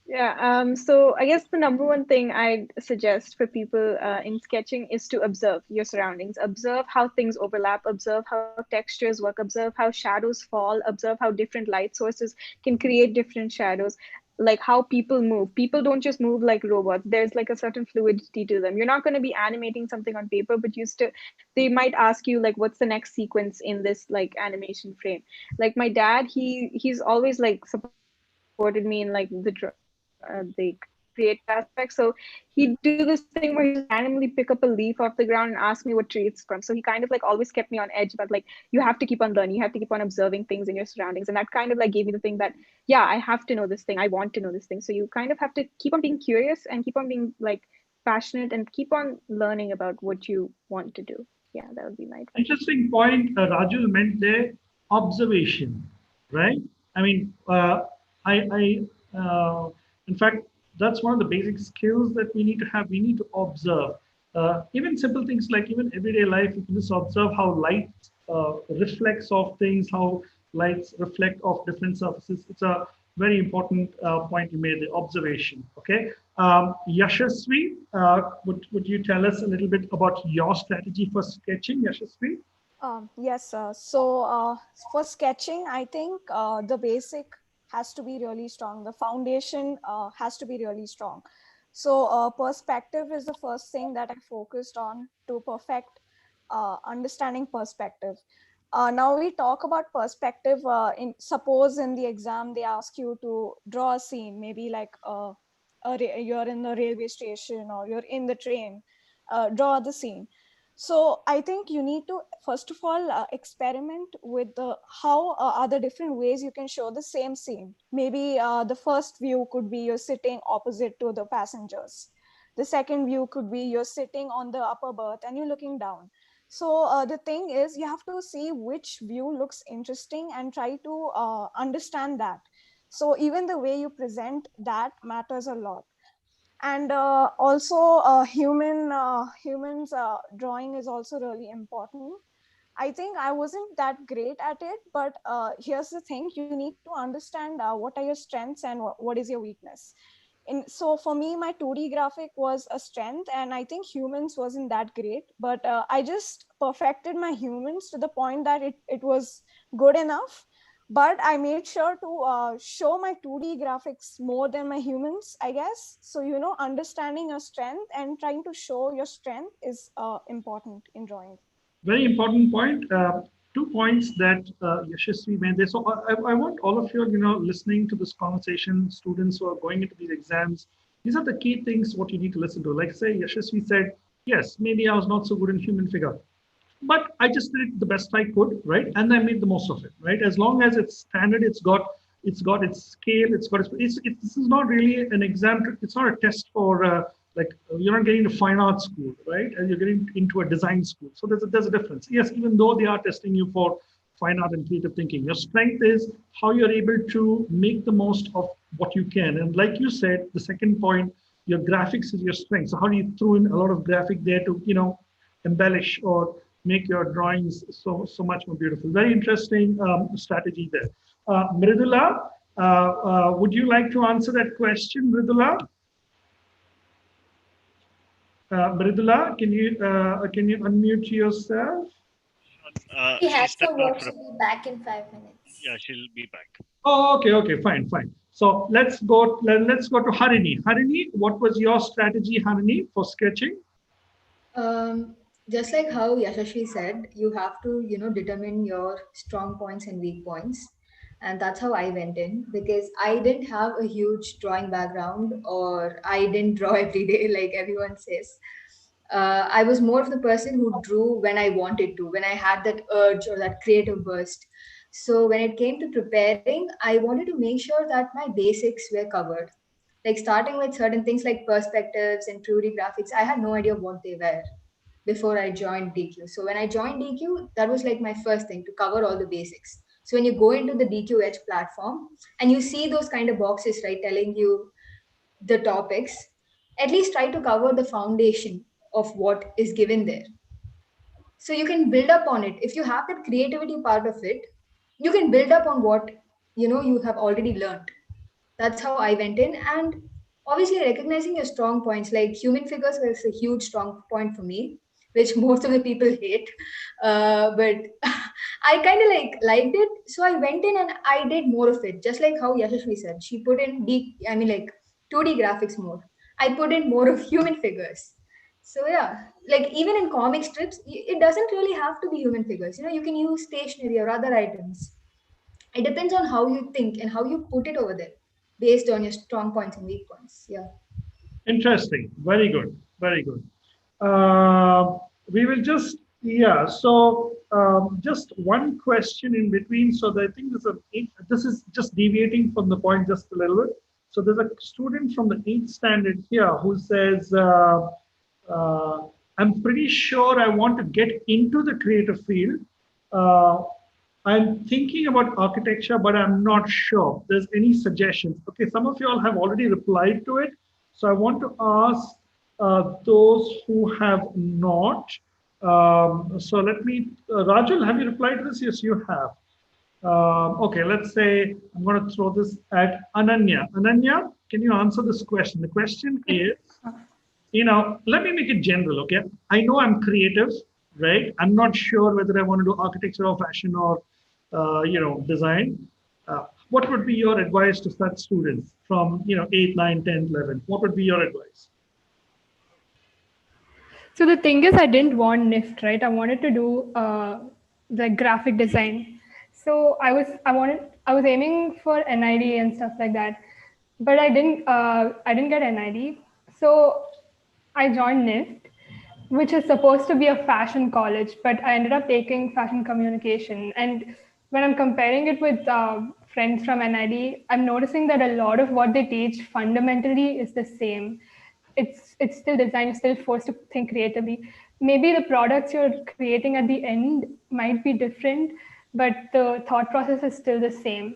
Yeah, so I guess the number one thing I'd suggest for people in sketching is to observe your surroundings, observe how things overlap, observe how textures work, observe how shadows fall, observe how different light sources can create different shadows, like how people move. People don't just move like robots. There's like a certain fluidity to them. You're not going to be animating something on paper, but they might ask you like, what's the next sequence in this like animation frame? Like my dad, he's always like supported me in like the creative aspect. So he'd do this thing where he'd just randomly pick up a leaf off the ground and ask me what tree it's from. So he kind of like always kept me on edge about like, you have to keep on learning, you have to keep on observing things in your surroundings. And that kind of like gave me the thing that, yeah, I have to know this thing, I want to know this thing. So you kind of have to keep on being curious and keep on being like passionate and keep on learning about what you want to do. Yeah, that would be my advice. Interesting point. Rajul meant there observation, right? I mean, in fact, that's one of the basic skills that we need to have. We need to observe. Even simple things like even everyday life, you can just observe how light reflects off things, how lights reflect off different surfaces. It's a very important point you made, the observation. Okay. Yashasvi, would you tell us a little bit about your strategy for sketching, Yashasvi? Yes, so for sketching, I think the basic has to be really strong. The foundation has to be really strong. So perspective is the first thing that I focused on to perfect understanding perspective. Now we talk about perspective. Suppose in the exam they ask you to draw a scene, maybe like you're in the railway station or you're in the train. Draw the scene. So I think you need to first of all experiment with how are the different ways you can show the same scene. Maybe the first view could be you're sitting opposite to the passengers. The second view could be you're sitting on the upper berth and you're looking down. So the thing is, you have to see which view looks interesting and try to understand that. So even the way you present that matters a lot. And also humans drawing is also really important. I think I wasn't that great at it, but here's the thing: you need to understand what are your strengths and what is your weakness. So for me, my 2D graphic was a strength, and I think humans wasn't that great, but I just perfected my humans to the point that it was good enough. But I made sure to show my 2D graphics more than my humans, I guess. So, understanding your strength and trying to show your strength is important in drawing. Very important point. 2 points that Yashasvi made there. So I want all of you, listening to this conversation, students who are going into these exams, these are the key things what you need to listen to. Like say Yashasvi said, yes, maybe I was not so good in human figure, but I just did it the best I could, right? And I made the most of it, right? As long as it's standard, it's got its scale, this is not really an exam. It's not a test for you're not getting into fine arts school, right? And you're getting into a design school. So there's a difference. Yes, even though they are testing you for fine art and creative thinking, your strength is how you're able to make the most of what you can. And like you said, the second point, your graphics is your strength. So how do you throw in a lot of graphic there to embellish or make your drawings so much more beautiful? Very interesting strategy there. Mridula, would you like to answer that question, Mridula? Mridula, can you unmute yourself? She has She stepped some out work. for a. She'll be back in 5 minutes. Yeah, she'll be back. Oh, okay, fine. So let's go to Harini. Harini, what was your strategy, Harini, for sketching? Just like how Yashashvi said, you have to, determine your strong points and weak points. And that's how I went in, because I didn't have a huge drawing background, or I didn't draw every day like everyone says. I was more of the person who drew when I wanted to, when I had that urge or that creative burst. So when it came to preparing, I wanted to make sure that my basics were covered. Like starting with certain things like perspectives and 2D graphics, I had no idea what they were before I joined DQ. So when I joined DQ, that was like my first thing, to cover all the basics. So when you go into the DQ Edge platform and you see those kind of boxes, right, telling you the topics, at least try to cover the foundation of what is given there. So you can build up on it. If you have that creativity part of it, you can build up on what you have already learned. That's how I went in. And obviously recognizing your strong points, like human figures was a huge strong point for me, which most of the people hate. But I kind of liked it. So I went in and I did more of it. Just like how Yashashvi said, she put in 2D graphics more. I put in more of human figures. So yeah, like even in comic strips, it doesn't really have to be human figures. You can use stationery or other items. It depends on how you think and how you put it over there, based on your strong points and weak points. Yeah. Interesting. Very good. Very good. We will just, yeah. So just one question in between. So I think this is just deviating from the point just a little bit. So there's a student from the 8th standard here who says, uh, I'm pretty sure I want to get into the creative field. Uh, I'm thinking about architecture, but I'm not sure. There's any suggestions? Okay, some of you all have already replied to it. So I want to ask those who have not. So let me, Rajul, have you replied to this? Yes, you have. Okay, let's say I'm going to throw this at Ananya. Ananya, can you answer this question? The question is, let me make it general, okay? I know I'm creative, right? I'm not sure whether I want to do architecture or fashion or, design. What would be your advice to such students from, 8, 9, 10, 11? What would be your advice? So the thing is, I didn't want NIFT, right? I wanted to do the graphic design. So I was aiming for NID and stuff like that, but I didn't get NID. So I joined NIFT, which is supposed to be a fashion college, but I ended up taking fashion communication. And when I'm comparing it with friends from NID, I'm noticing that a lot of what they teach fundamentally is the same. It's still design, you're still forced to think creatively. Maybe the products you're creating at the end might be different, but the thought process is still the same.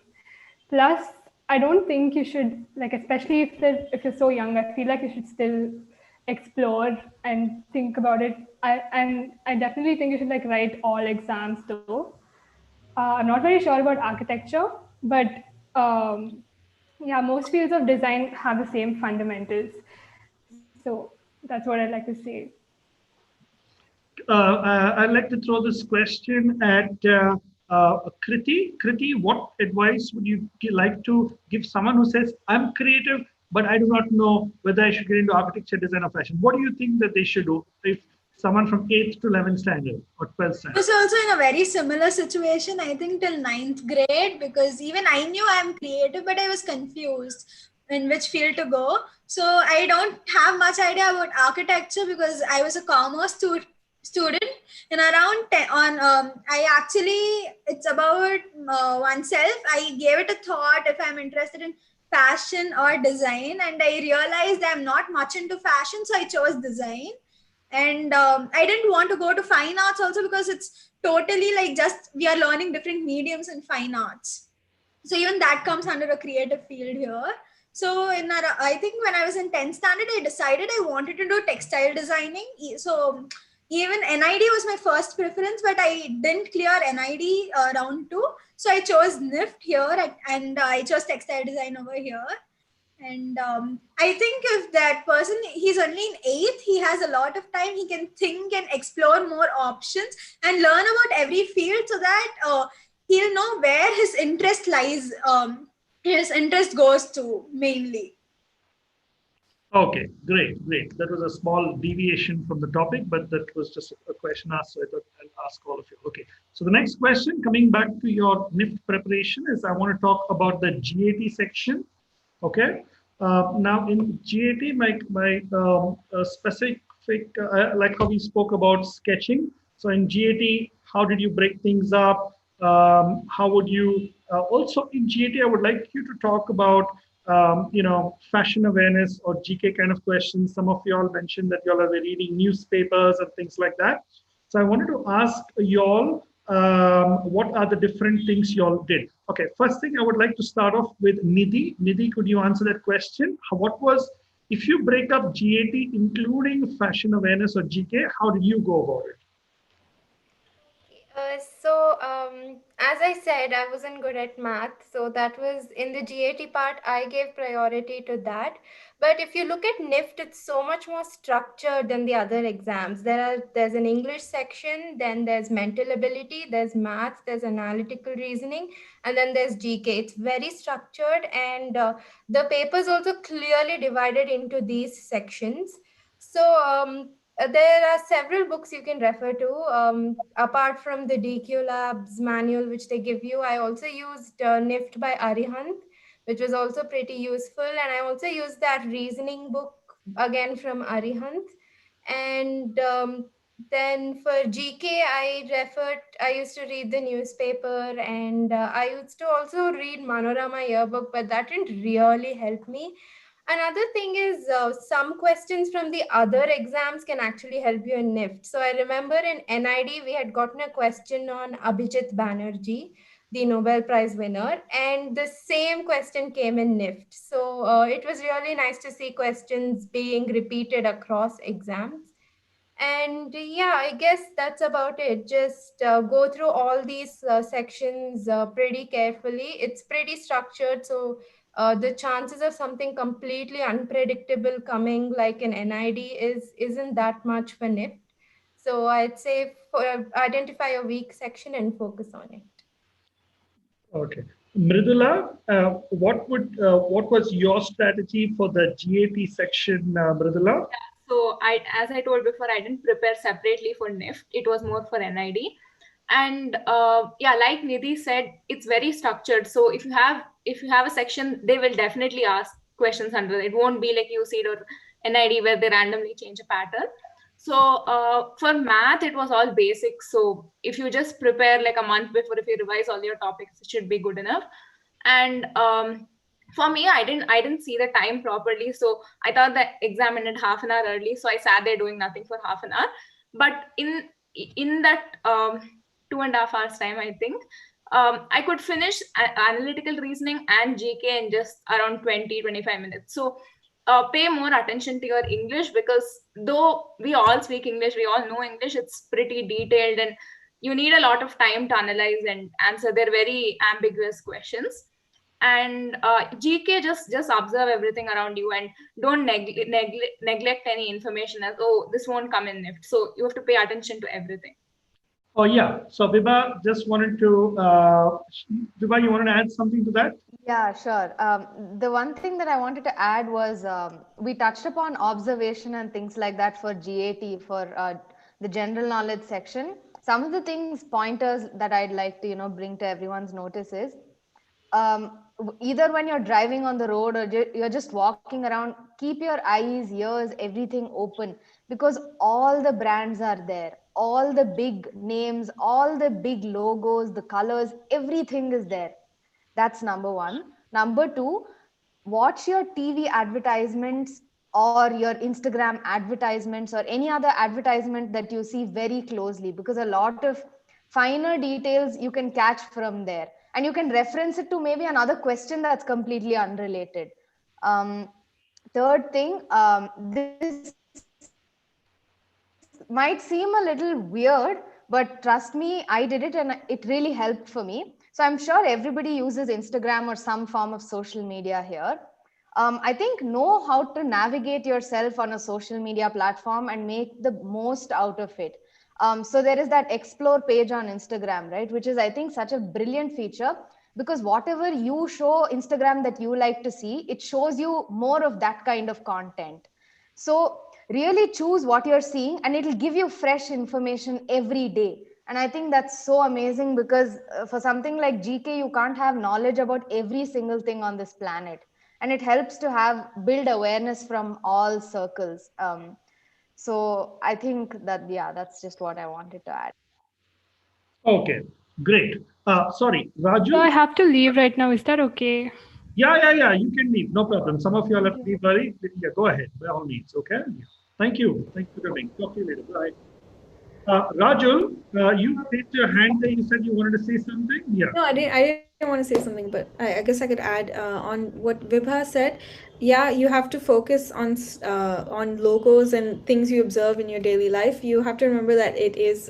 Plus, I don't think you should, like, especially if you're so young, I feel like you should still explore and think about it. I definitely think you should like write all exams though. I'm not very sure about architecture, but yeah, most fields of design have the same fundamentals. So that's what I'd like to say. I'd like to throw this question at Kriti. Kriti, what advice would you like to give someone who says, I'm creative, but I do not know whether I should get into architecture, design, or fashion? What do you think that they should do if someone from 8th to 11th standard or 12th standard? I was also in a very similar situation, I think till 9th grade, because even I knew I'm creative, but I was confused in which field to go. So I don't have much idea about architecture because I was a commerce student. And around 10 on I actually, it's about oneself. I gave it a thought if I'm interested in fashion or design, and I realized I'm not much into fashion, so I chose design. And I didn't want to go to fine arts also because it's totally like just we are learning different mediums in fine arts. So even that comes under a creative field here. So I think when I was in 10th standard, I decided I wanted to do textile designing. So even NID was my first preference, but I didn't clear NID round 2. So I chose NIFT here, and I chose textile design over here. And I think if that person, he's only in 8th, he has a lot of time, he can think and explore more options and learn about every field so that he'll know where his interest lies his interest goes to mainly. Okay, great, great. That was a small deviation from the topic, but that was just a question asked, so I thought I'll ask all of you. Okay, so the next question, coming back to your NIFT preparation, is I want to talk about the GAT section. Okay, now in GAT, my specific, like how we spoke about sketching. So in GAT, how did you break things up? How would you also in GAT? I would like you to talk about fashion awareness or GK kind of questions. Some of you all mentioned that you all are reading newspapers and things like that. So I wanted to ask you all, what are the different things you all did? Okay, first thing I would like to start off with Nidhi. Nidhi, could you answer that question? What was, if you break up GAT including fashion awareness or GK, how did you go about it? As I said, I wasn't good at math, so that was in the GAT part, I gave priority to that. But if you look at NIFT, it's so much more structured than the other exams. There's an English section, then there's mental ability, there's math, there's analytical reasoning, and then there's GK. It's very structured, and the papers also clearly divided into these sections. There are several books you can refer to. Apart from the DQ Labs manual, which they give you, I also used NIFT by Arihant, which was also pretty useful. And I also used that reasoning book again from Arihant. And then for GK, I used to read the newspaper, and I used to also read Manorama yearbook, but that didn't really help me. Another thing is some questions from the other exams can actually help you in NIFT. So I remember in NID, we had gotten a question on Abhijit Banerjee, the Nobel Prize winner, and the same question came in NIFT. So it was really nice to see questions being repeated across exams. And yeah, I guess that's about it. Just go through all these sections pretty carefully. It's pretty structured, so the chances of something completely unpredictable coming like an NID isn't that much for NIFT. So I'd say identify a weak section and focus on it. Okay. Mridula, what was your strategy for the GAT section, Mridula? So as I told before, I didn't prepare separately for NIFT. It was more for NID. And yeah, like Nidhi said, it's very structured. So if you have a section, they will definitely ask questions under it. It won't be like UCED or NID where they randomly change a pattern. So for math, it was all basic. So if you just prepare like a month before, if you revise all your topics, it should be good enough. And for me, I didn't see the time properly, so I thought the exam ended half an hour early, so I sat there doing nothing for half an hour. But in that 2.5 hours time, I think I could finish analytical reasoning and GK in just around 20-25 minutes. So pay more attention to your English, because though we all speak English, we all know English, it's pretty detailed and you need a lot of time to analyze and answer. They're very ambiguous questions. And GK, just observe everything around you and don't neglect any information as, oh, this won't come in NIFT. So you have to pay attention to everything. Oh yeah. So Vibha, just wanted to, Vibha, you wanted to add something to that? Yeah, sure. The one thing that I wanted to add was we touched upon observation and things like that for GAT, for the general knowledge section. Some of the things, pointers that I'd like to, bring to everyone's notice is either when you're driving on the road or you're just walking around, keep your eyes, ears, everything open, because all the brands are there. All the big names, all the big logos, the colors, everything is there. That's number one. Number two, watch your TV advertisements or your Instagram advertisements or any other advertisement that you see very closely, because a lot of finer details you can catch from there. And you can reference it to maybe another question that's completely unrelated. Third thing, this might seem a little weird, but trust me, I did it and it really helped for me. So I'm sure everybody uses Instagram or some form of social media here. I think know how to navigate yourself on a social media platform and make the most out of it. So there is that explore page on Instagram, right? Which is, I think, such a brilliant feature. because whatever you show Instagram that you like to see, it shows you more of that kind of content. So really choose what you're seeing, and it'll give you fresh information every day. And I think that's so amazing, because for something like GK, you can't have knowledge about every single thing on this planet, and it helps to have build awareness from all circles. So I think that, yeah, that's just what I wanted to add. Okay, great. Sorry, So I Raju. have to leave right now. Is that okay? Yeah. You can leave. No problem. Some of you all have to leave early. Yeah, go ahead by all means. Okay. Yeah. Thank you. Thank you for coming. Talk to you later. Bye. Rajul, you raised your hand there. You said you wanted to say something. Yeah. No, I didn't want to say something, but I guess I could add on what Vibha said. Yeah, you have to focus on logos and things you observe in your daily life. You have to remember that it is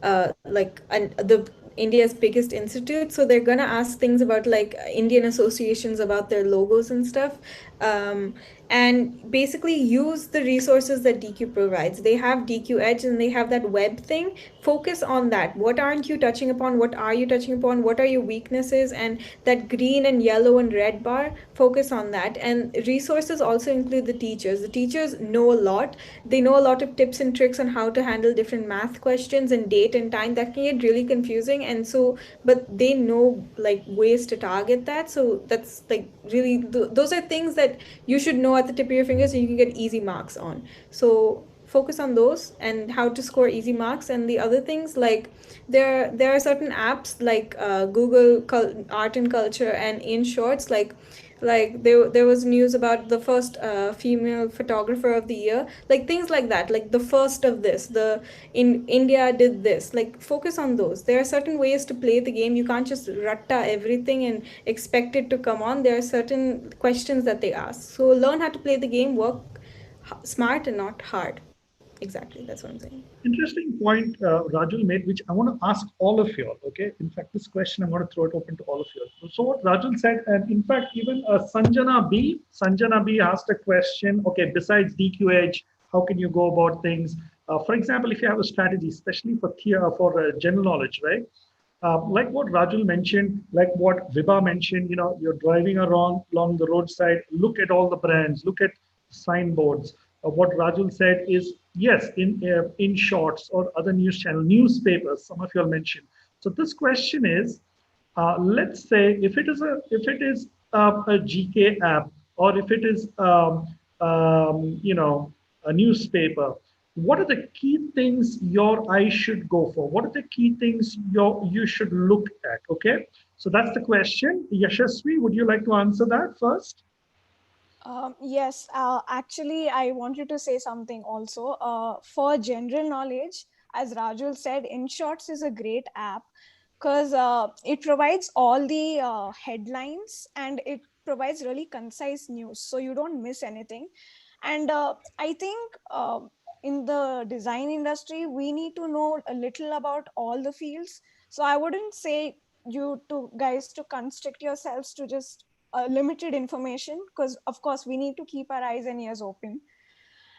the India's biggest institute, so they're gonna ask things about like Indian associations about their logos and stuff. Um, and basically use the resources that DQ provides. They have DQ Edge and they have that web thing. Focus on that. What aren't you touching upon? What are you touching upon? What are your weaknesses? And that green and yellow and red bar, focus on that. And resources also include the teachers. The teachers know a lot. They know a lot of tips and tricks on how to handle different math questions and date and time. That can get really confusing. And so, but they know like ways to target that. So that's like really, those are things that you should know at the tip of your fingers so you can get easy marks on. So focus on those and how to score easy marks. And the other things, like there are certain apps like Google Art and Culture and In Shorts, like there was news about the first female photographer of the year, like things like that, like the first of this, the in India did this. Like focus on those. There are certain ways to play the game. You can't just ratta everything and expect it to come on. There are certain questions that they ask, so learn how to play the game, work smart and not hard. Exactly, that's what I'm saying. Interesting point Rajul made, which I want to ask all of you all. Okay. In fact, this question I'm going to throw it open to all of you all. So what Rajul said, and in fact, even Sanjana B asked a question. Okay, besides DQ Edge, how can you go about things? For example, if you have a strategy, especially for general knowledge, right? Like what Rajul mentioned, like what Vibha mentioned, you're driving along the roadside, look at all the brands, look at signboards. What Rajul said is, yes, in shorts or other news channel, newspapers, some of you all mentioned. So this question is, let's say if it is a GK app, or if it is a newspaper, what are the key things your eyes should go for? What are the key things you should look at? Okay, so that's the question. Yashasvi, would you like to answer that first? Yes, actually, I wanted to say something also. For general knowledge, as Rajul said, InShots is a great app because it provides all the headlines and it provides really concise news, so you don't miss anything. And I think in the design industry, we need to know a little about all the fields. So I wouldn't say you to guys to constrict yourselves to just limited information, because of course we need to keep our eyes and ears open.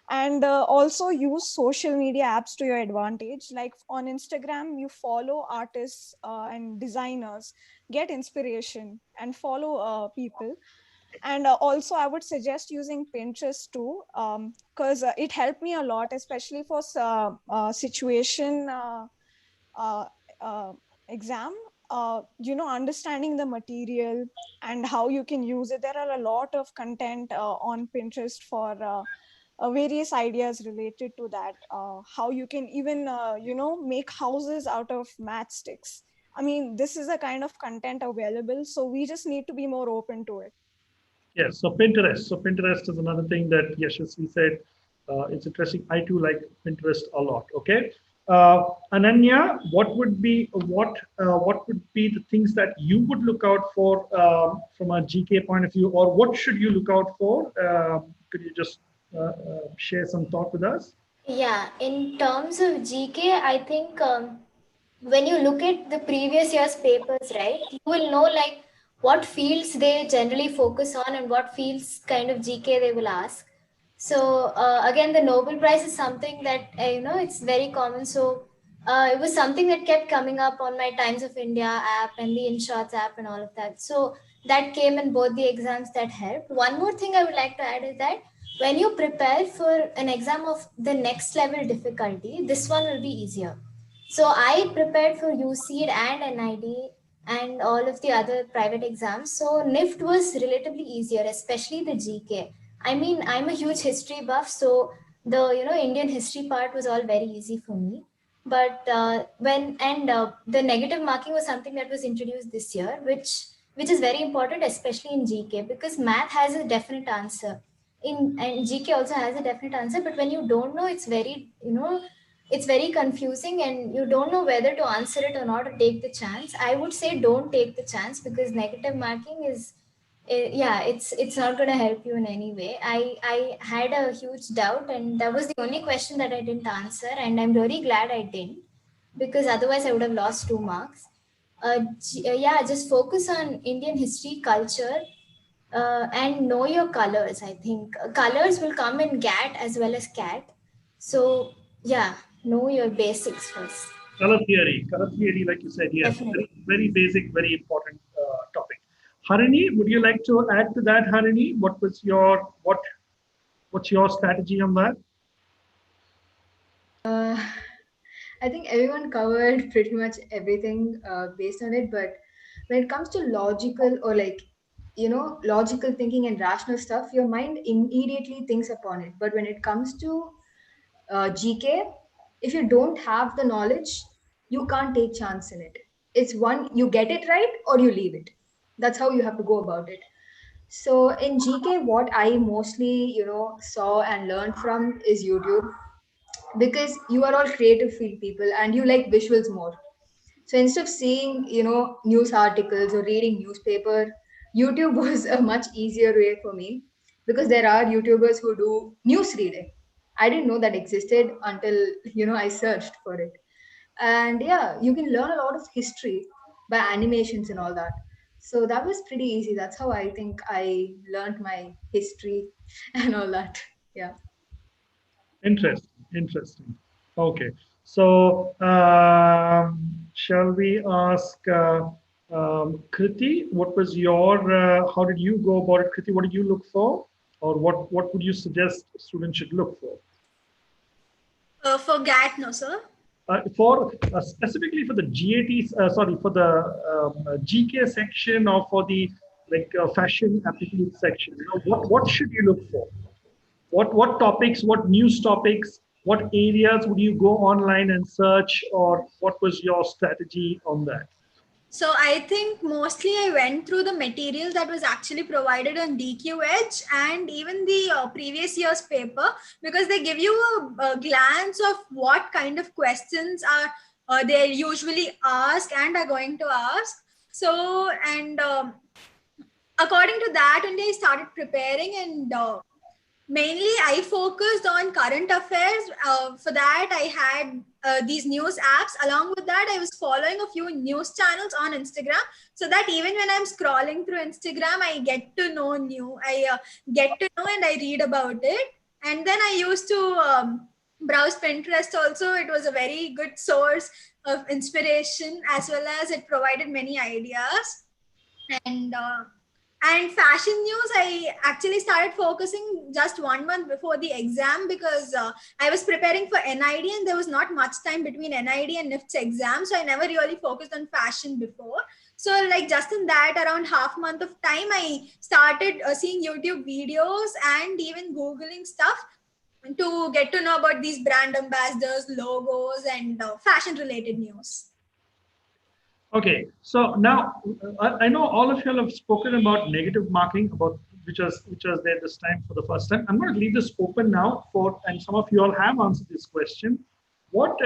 And also use social media apps to your advantage. Like on Instagram, you follow artists and designers, get inspiration and follow people. And also I would suggest using Pinterest too, because it helped me a lot, especially for situation uh, uh, exam. Understanding the material and how you can use it. There are a lot of content on Pinterest for various ideas related to that. How you can even make houses out of matchsticks. I mean, this is a kind of content available, so we just need to be more open to it. Yes, so Pinterest. So Pinterest is another thing that Yashasvi said. It's interesting. I too like Pinterest a lot. Okay, Ananya, what would be the things that you would look out for from a GK point of view, or what should you look out for? Could you just share some thought with us? Yeah, in terms of GK, I think when you look at the previous year's papers, right, you will know like what fields they generally focus on and what fields kind of GK they will ask. So again, the Nobel Prize is something that it's very common. So It was something that kept coming up on my Times of India app and the InShots app and all of that. So that came in both the exams that helped. One more thing I would like to add is that when you prepare for an exam of the next level difficulty, this one will be easier. So I prepared for UCEED and NID and all of the other private exams. So NIFT was relatively easier, especially the GK. I mean, I'm a huge history buff, so the Indian history part was all very easy for me. But the negative marking was something that was introduced this year, which is very important, especially in GK, because math has a definite answer. And GK also has a definite answer, but when you don't know, it's very confusing, and you don't know whether to answer it or not, or take the chance. I would say don't take the chance, because negative marking is yeah, it's not going to help you in any way. I had a huge doubt, and that was the only question that I didn't answer, and I'm really glad I didn't, because otherwise I would have lost 2 marks. Yeah, just focus on Indian history, culture, and know your colors. I think colors will come in GAT as well as CAT. So yeah, know your basics first. Color theory, like you said, yes, Definitely. very basic, very important topic. Harini, would you like to add to that, Harini? What's your strategy on that? Uh, I think everyone covered pretty much everything based on it. But when it comes to logical or logical thinking and rational stuff, your mind immediately thinks upon it. But when it comes to GK, if you don't have the knowledge, you can't take chance in it. It's one, you get it right or you leave it. That's how you have to go about it. So in GK, what I mostly saw and learned from is YouTube, because you are all creative field people and you like visuals more. So instead of seeing news articles or reading newspaper, YouTube was a much easier way for me, because there are YouTubers who do news reading. I didn't know that existed until I searched for it. And yeah, you can learn a lot of history by animations and all that. So that was pretty easy. That's how I think I learned my history and all that. Yeah. Interesting. Okay, so shall we ask Kriti? What was your? How did you go about it, Kriti? What did you look for, or what would you suggest students should look for? For GAT, no, sir. For specifically for the GAT, sorry, for the GK section, or for the fashion aptitude section, what should you look for? What topics, what news topics, what areas would you go online and search, or what was your strategy on that? So I think mostly I went through the material that was actually provided on DQ Edge and even the previous year's paper, because they give you a glance of what kind of questions are they usually ask and are going to ask. So, and according to that, only I started preparing, and mainly I focused on current affairs. For that, I had these news apps. Along with that, I was following a few news channels on Instagram, so that even when I'm scrolling through Instagram, I get to know I get to know and I read about it. And then I used to browse Pinterest also. It was a very good source of inspiration, as well as it provided many ideas. And fashion news, I actually started focusing just 1 month before the exam, because I was preparing for NID and there was not much time between NID and NIFT's exam. So I never really focused on fashion before. So like just in that around half month of time, I started seeing YouTube videos and even Googling stuff to get to know about these brand ambassadors, logos, and fashion related news. Okay, so now I know all of you have spoken about negative marking, about which was there this time for the first time. I'm going to leave this open now and some of you all have answered this question. What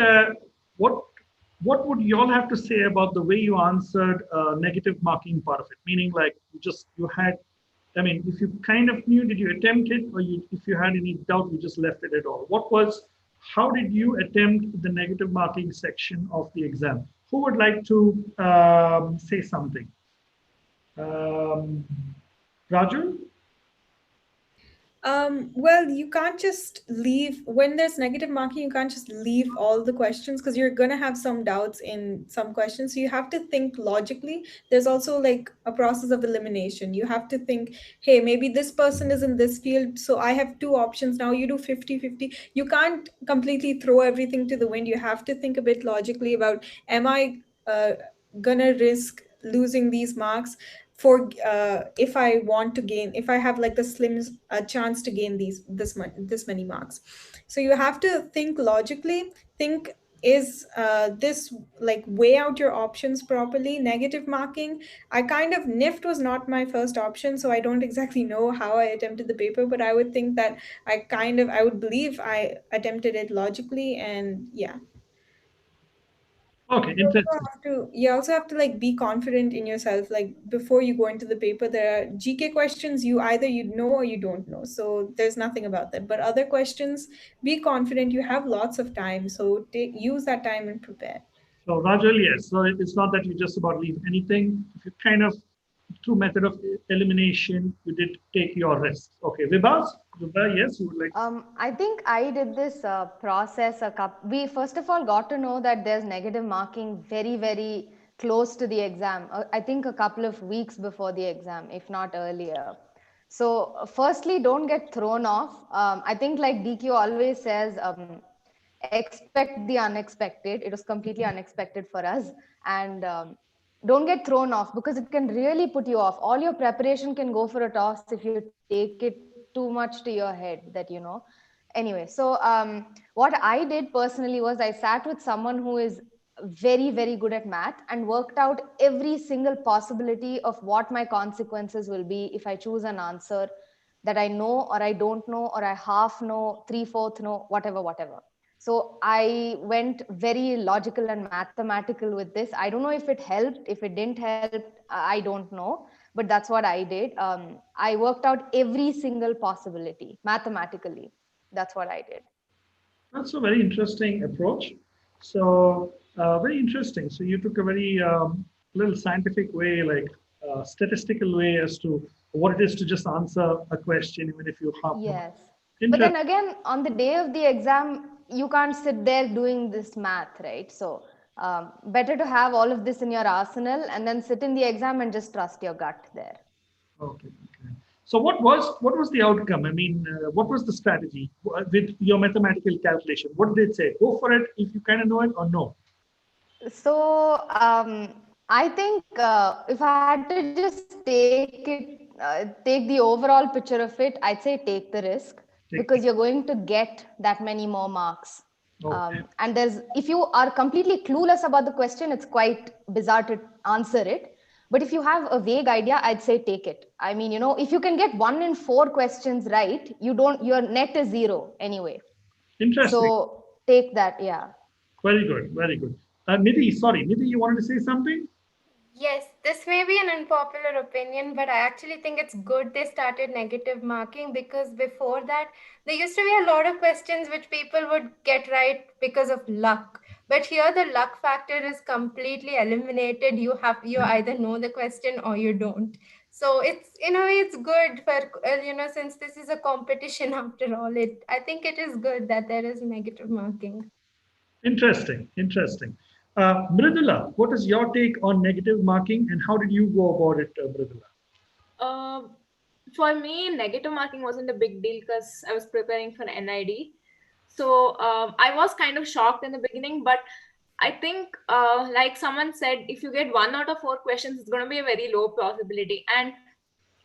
would you all have to say about the way you answered negative marking part of it? Meaning, like you had, I mean, if you kind of knew, did you attempt it, or if you had any doubt, you just left it at all? How did you attempt the negative marking section of the exam? Who would like to say something? Raju? Well, you can't just leave when there's negative marking, you can't just leave all the questions because you're gonna have some doubts in some questions. So you have to think logically. There's also like a process of elimination. You have to think, hey, maybe this person is in this field, so I have two options now. You do 50-50. You can't completely throw everything to the wind. You have to think a bit logically about, am I gonna risk losing these marks for if I want to gain, if I have like the slim chance to gain this many marks. So you have to think logically. Think, is this like, weigh out your options properly. Negative marking, I kind of, NIFT was not my first option, so I don't exactly know how I attempted the paper, but I would think that I would believe I attempted it logically, and yeah. Okay, interesting. You also have to like be confident in yourself. Like before you go into the paper, there are GK questions you either you know or you don't know. So there's nothing about that. But other questions, be confident. You have lots of time, so use that time and prepare. So Rajal, yes. So it's not that you just about leave anything. If you kind of, through method of elimination, you did take your risks. Okay, Vibhas, yes, you would like. I think I did this process we first of all got to know that there's negative marking very, very close to the exam. I think a couple of weeks before the exam, if not earlier. So firstly, don't get thrown off. I think like DQ always says, expect the unexpected. It was completely unexpected for us. And don't get thrown off because it can really put you off. All your preparation can go for a toss if you take it too much to your head that, Anyway, so what I did personally was I sat with someone who is very, very good at math and worked out every single possibility of what my consequences will be if I choose an answer that I know or I don't know or I half know, 3/4 know, whatever. So I went very logical and mathematical with this. I don't know if it helped. If it didn't help, I don't know. But that's what I did. I worked out every single possibility mathematically. That's what I did. That's a very interesting approach. So very interesting. So you took a very little scientific way, like statistical way as to what it is to just answer a question, even if you half know. Yes. But then again, on the day of the exam, you can't sit there doing this math, right? So better to have all of this in your arsenal and then sit in the exam and just trust your gut there. Okay. So what was the outcome? I mean, what was the strategy with your mathematical calculation? What did it say? Go for it if you kind of know it, or no? So I think if I had to just take the overall picture of it, I'd say take the risk because you're going to get that many more marks. And if you are completely clueless about the question, it's quite bizarre to answer it. But if you have a vague idea, I'd say take it. I mean, if you can get 1 in 4 questions right, your net is 0 anyway. Interesting. So take that, yeah. Very good, very good. Nidhi, you wanted to say something? Yes, this may be an unpopular opinion, but I actually think it's good they started negative marking because before that, there used to be a lot of questions which people would get right because of luck. But here, the luck factor is completely eliminated. You either know the question or you don't. So it's it's good for since this is a competition after all. I think it is good that there is negative marking. Interesting. Mridula, what is your take on negative marking and how did you go about it, Mridula? For me, negative marking wasn't a big deal because I was preparing for NID. So I was kind of shocked in the beginning, but I think, like someone said, if you get 1 out of 4 questions, it's going to be a very low possibility. And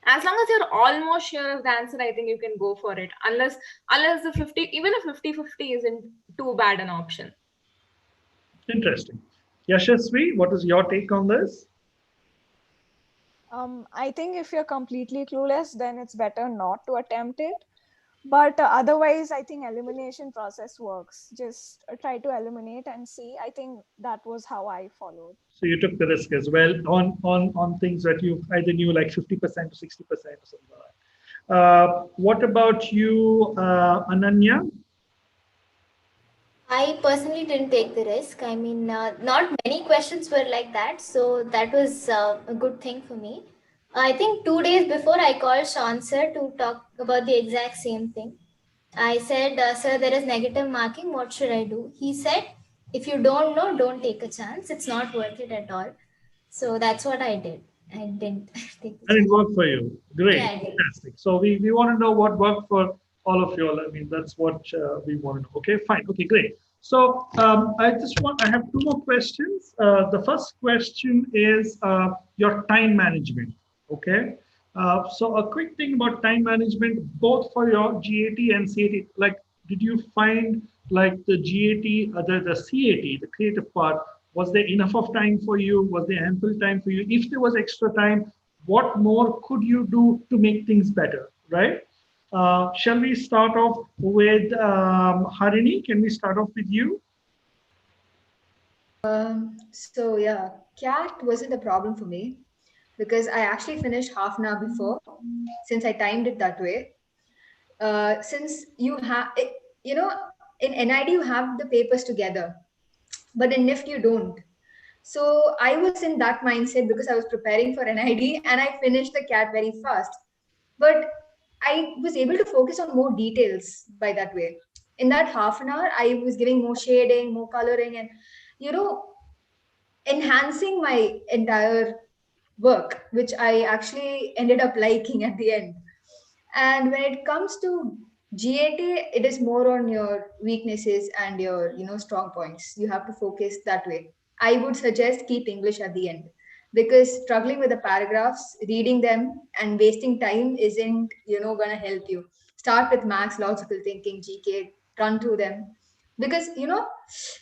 as long as you're almost sure of the answer, I think you can go for it. Unless the 50, even a 50-50 isn't too bad an option. Interesting. Yashasvi, what is your take on this? I think if you're completely clueless, then it's better not to attempt it. But otherwise, I think elimination process works. Just try to eliminate and see. I think that was how I followed. So you took the risk as well on things that you either knew like 50% or 60% or something like that. What about you, Ananya? I personally didn't take the risk. I mean, not many questions were like that, so that was a good thing for me. I think 2 days before I called Sean sir to talk about the exact same thing. I said, sir, there is negative marking. What should I do? He said, if you don't know, don't take a chance. It's not worth it at all. So that's what I did. I didn't take the And it chance. worked for you. Yeah, Great, I did. fantastic. So we want to know what worked for all of you all. I mean, that's what we want to know. Okay, fine. Okay, great. So I have two more questions. The first question is your time management. Okay. So a quick thing about time management, both for your GAT and CAT. Like, did you find like the GAT, the CAT, the creative part, was there enough of time for you? Was there ample time for you? If there was extra time, what more could you do to make things better, right? Shall we start off with Harini? Can we start off with you? So yeah, cat wasn't a problem for me because I actually finished half an hour before since I timed it that way. Since you have, you know, in NID you have the papers together, but in NIFT you don't. So I was in that mindset because I was preparing for NID and I finished the cat very fast. But I was able to focus on more details by that way. In that half an hour, I was giving more shading, more coloring, and you know, enhancing my entire work, which I actually ended up liking at the end. And when it comes to GAT, it is more on your weaknesses and your strong points. You have to focus that way. I would suggest keep English at the end because struggling with the paragraphs, reading them, and wasting time isn't gonna help you. Start with max logical thinking, GK, run through them because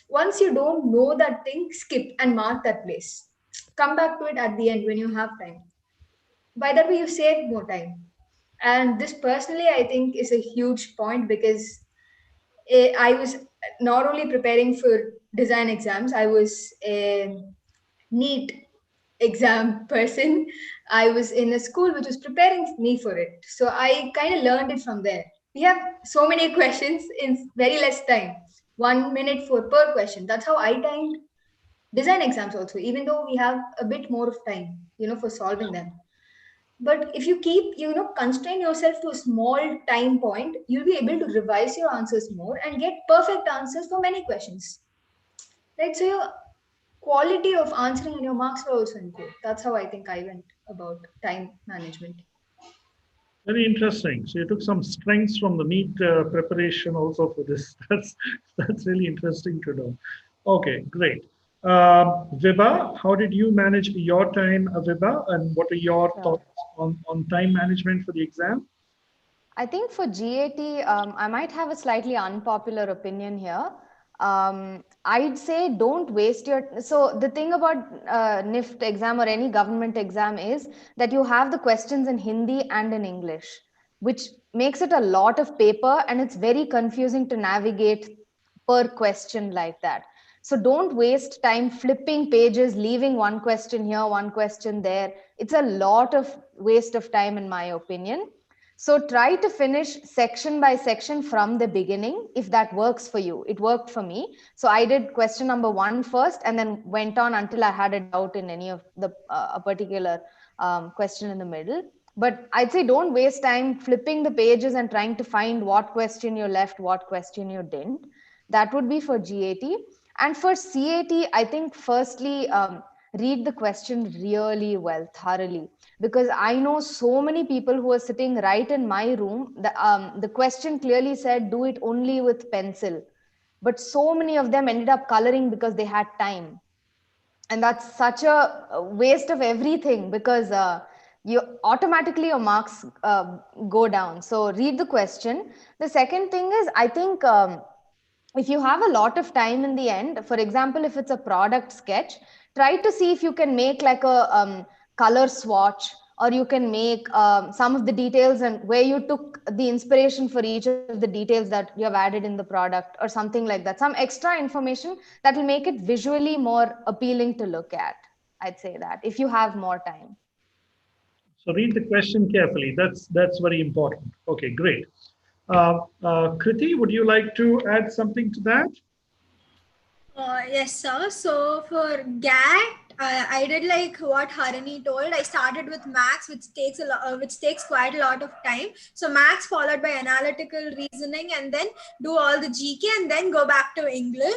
once you don't know that thing, skip and mark that place. Come back to it at the end when you have time. By that way, you save more time. And this personally I think is a huge point because I was not only preparing for design exams, I was a neat exam person. I was in a school which was preparing me for it, so I kind of learned it from there. We have so many questions in very less time, 1 minute for per question. That's how I timed design exams also, even though we have a bit more of time for solving them. But if you keep constrain yourself to a small time point, you'll be able to revise your answers more and get perfect answers for many questions, right? So your quality of answering and your marks will also improve. That's how I think I went about time management. Very interesting. So you took some strengths from the meat preparation also for this. That's really interesting to know. Okay, great. Vibha, how did you manage your time, Vibha, and what are your thoughts on time management for the exam? I think for GAT, I might have a slightly unpopular opinion here. I'd say don't waste your. So the thing about NIFT exam or any government exam is that you have the questions in Hindi and in English, which makes it a lot of paper and it's very confusing to navigate per question like that. So don't waste time flipping pages, leaving one question here, one question there. It's a lot of waste of time, in my opinion. So try to finish section by section from the beginning if that works for you. It worked for me. So I did question number 1 first and then went on until I had a doubt in any of the a particular question in the middle. But I'd say don't waste time flipping the pages and trying to find what question you left, what question you didn't. That would be for GAT. And for CAT, I think firstly, read the question really well, thoroughly, because I know so many people who are sitting right in my room. The question clearly said, do it only with pencil. But so many of them ended up coloring because they had time. And that's such a waste of everything because you automatically your marks go down. So read the question. The second thing is, I think if you have a lot of time in the end, for example, if it's a product sketch, try to see if you can make like a color swatch, or you can make some of the details and where you took the inspiration for each of the details that you have added in the product or something like that. Some extra information that will make it visually more appealing to look at. I'd say that if you have more time. So read the question carefully. That's very important. Okay, great. Kriti, would you like to add something to that? Yes, sir. So for GAT, I did like what Harini told. I started with max, which takes quite a lot of time. So max followed by analytical reasoning, and then do all the GK, and then go back to English.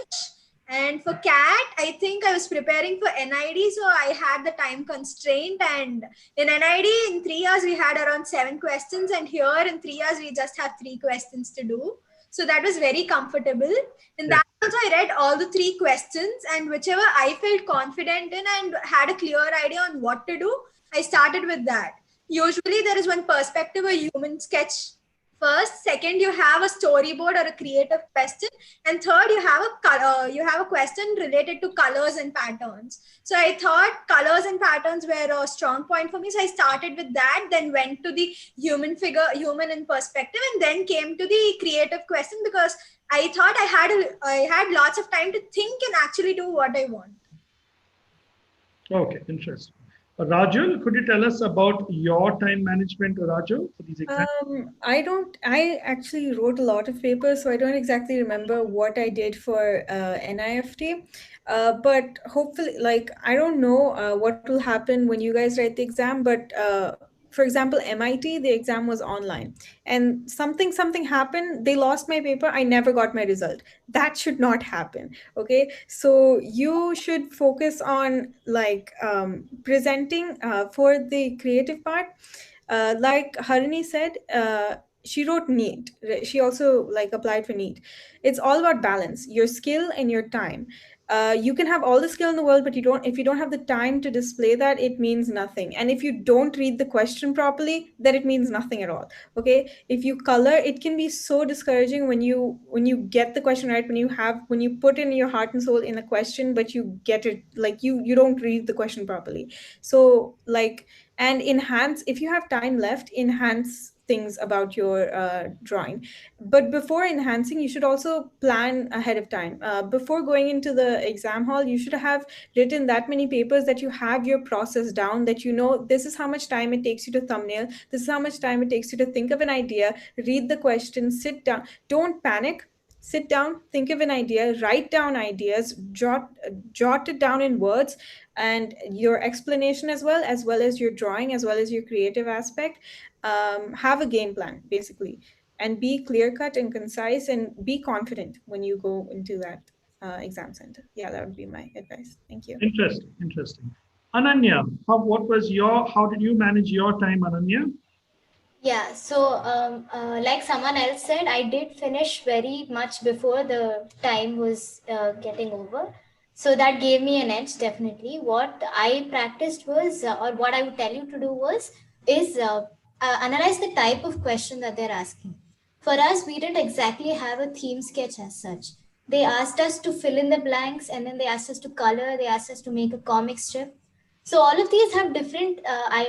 And for CAT, I think I was preparing for NID, so I had the time constraint. And in NID, in 3 years, we had around 7 questions, and here in 3 years, we just have 3 questions to do. So that was very comfortable. In that also, I read all the 3 questions, and whichever I felt confident in and had a clear idea on what to do, I started with that. Usually, there is one perspective, a human sketch first. Second, you have a storyboard or a creative question, and third, you have a question related to colors and patterns. So I thought colors and patterns were a strong point for me, so I started with that, then went to the human in perspective, and then came to the creative question, because I thought I had lots of time to think and actually do what I want. Okay, interesting. Rajul, could you tell us about your time management, Rajul, for these exams? I actually wrote a lot of papers, so I don't exactly remember what I did for NIFT. But hopefully, like, I don't know what will happen when you guys write the exam, but for example, MIT, the exam was online, and something happened. They lost my paper. I never got my result. That should not happen. Okay, so you should focus on like presenting for the creative part. Like Harini said, she wrote NEET. She also like applied for NEET. It's all about balance, your skill and your time. You can have all the skill in the world, but if you don't have the time to display that, it means nothing. And if you don't read the question properly, then it means nothing at all. Okay, if you color, it can be so discouraging when you get the question right, when you put in your heart and soul in a question, but you get it like you don't read the question properly. So like, and enhance, if you have time left, enhance things about your drawing. But before enhancing, you should also plan ahead of time. Before going into the exam hall, you should have written that many papers that you have your process down, that you know this is how much time it takes you to thumbnail, this is how much time it takes you to think of an idea, read the question, sit down, don't panic. Sit down, think of an idea, write down ideas, jot it down in words, and your explanation as well as your drawing, as well as your creative aspect. Have a game plan basically, and be clear cut and concise, and be confident when you go into that exam center. Yeah, that would be my advice. Thank you. Interesting, interesting. Ananya, how did you manage your time, Ananya? Yeah, so like someone else said, I did finish very much before the time was getting over. So that gave me an edge, definitely. What I practiced was, or what I would tell you to do was, is analyze the type of question that they're asking. For us, we didn't exactly have a theme sketch as such. They asked us to fill in the blanks, and then they asked us to color, they asked us to make a comic strip. So all of these have different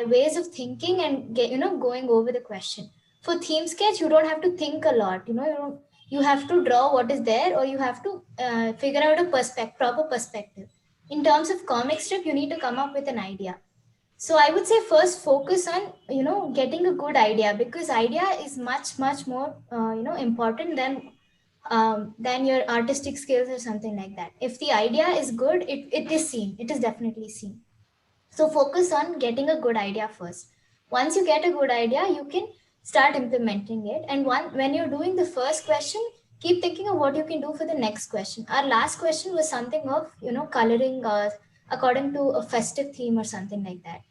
ways of thinking and going over the question. For theme sketch, you don't have to think a lot. You have to draw what is there, or you have to figure out a proper perspective. In terms of comic strip, you need to come up with an idea. So I would say first focus on getting a good idea, because idea is much more important than your artistic skills or something like that. If the idea is good, it is seen. It is definitely seen. So focus on getting a good idea first. Once you get a good idea, you can start implementing it. And when you're doing the first question, keep thinking of what you can do for the next question. Our last question was something of coloring according to a festive theme or something like that.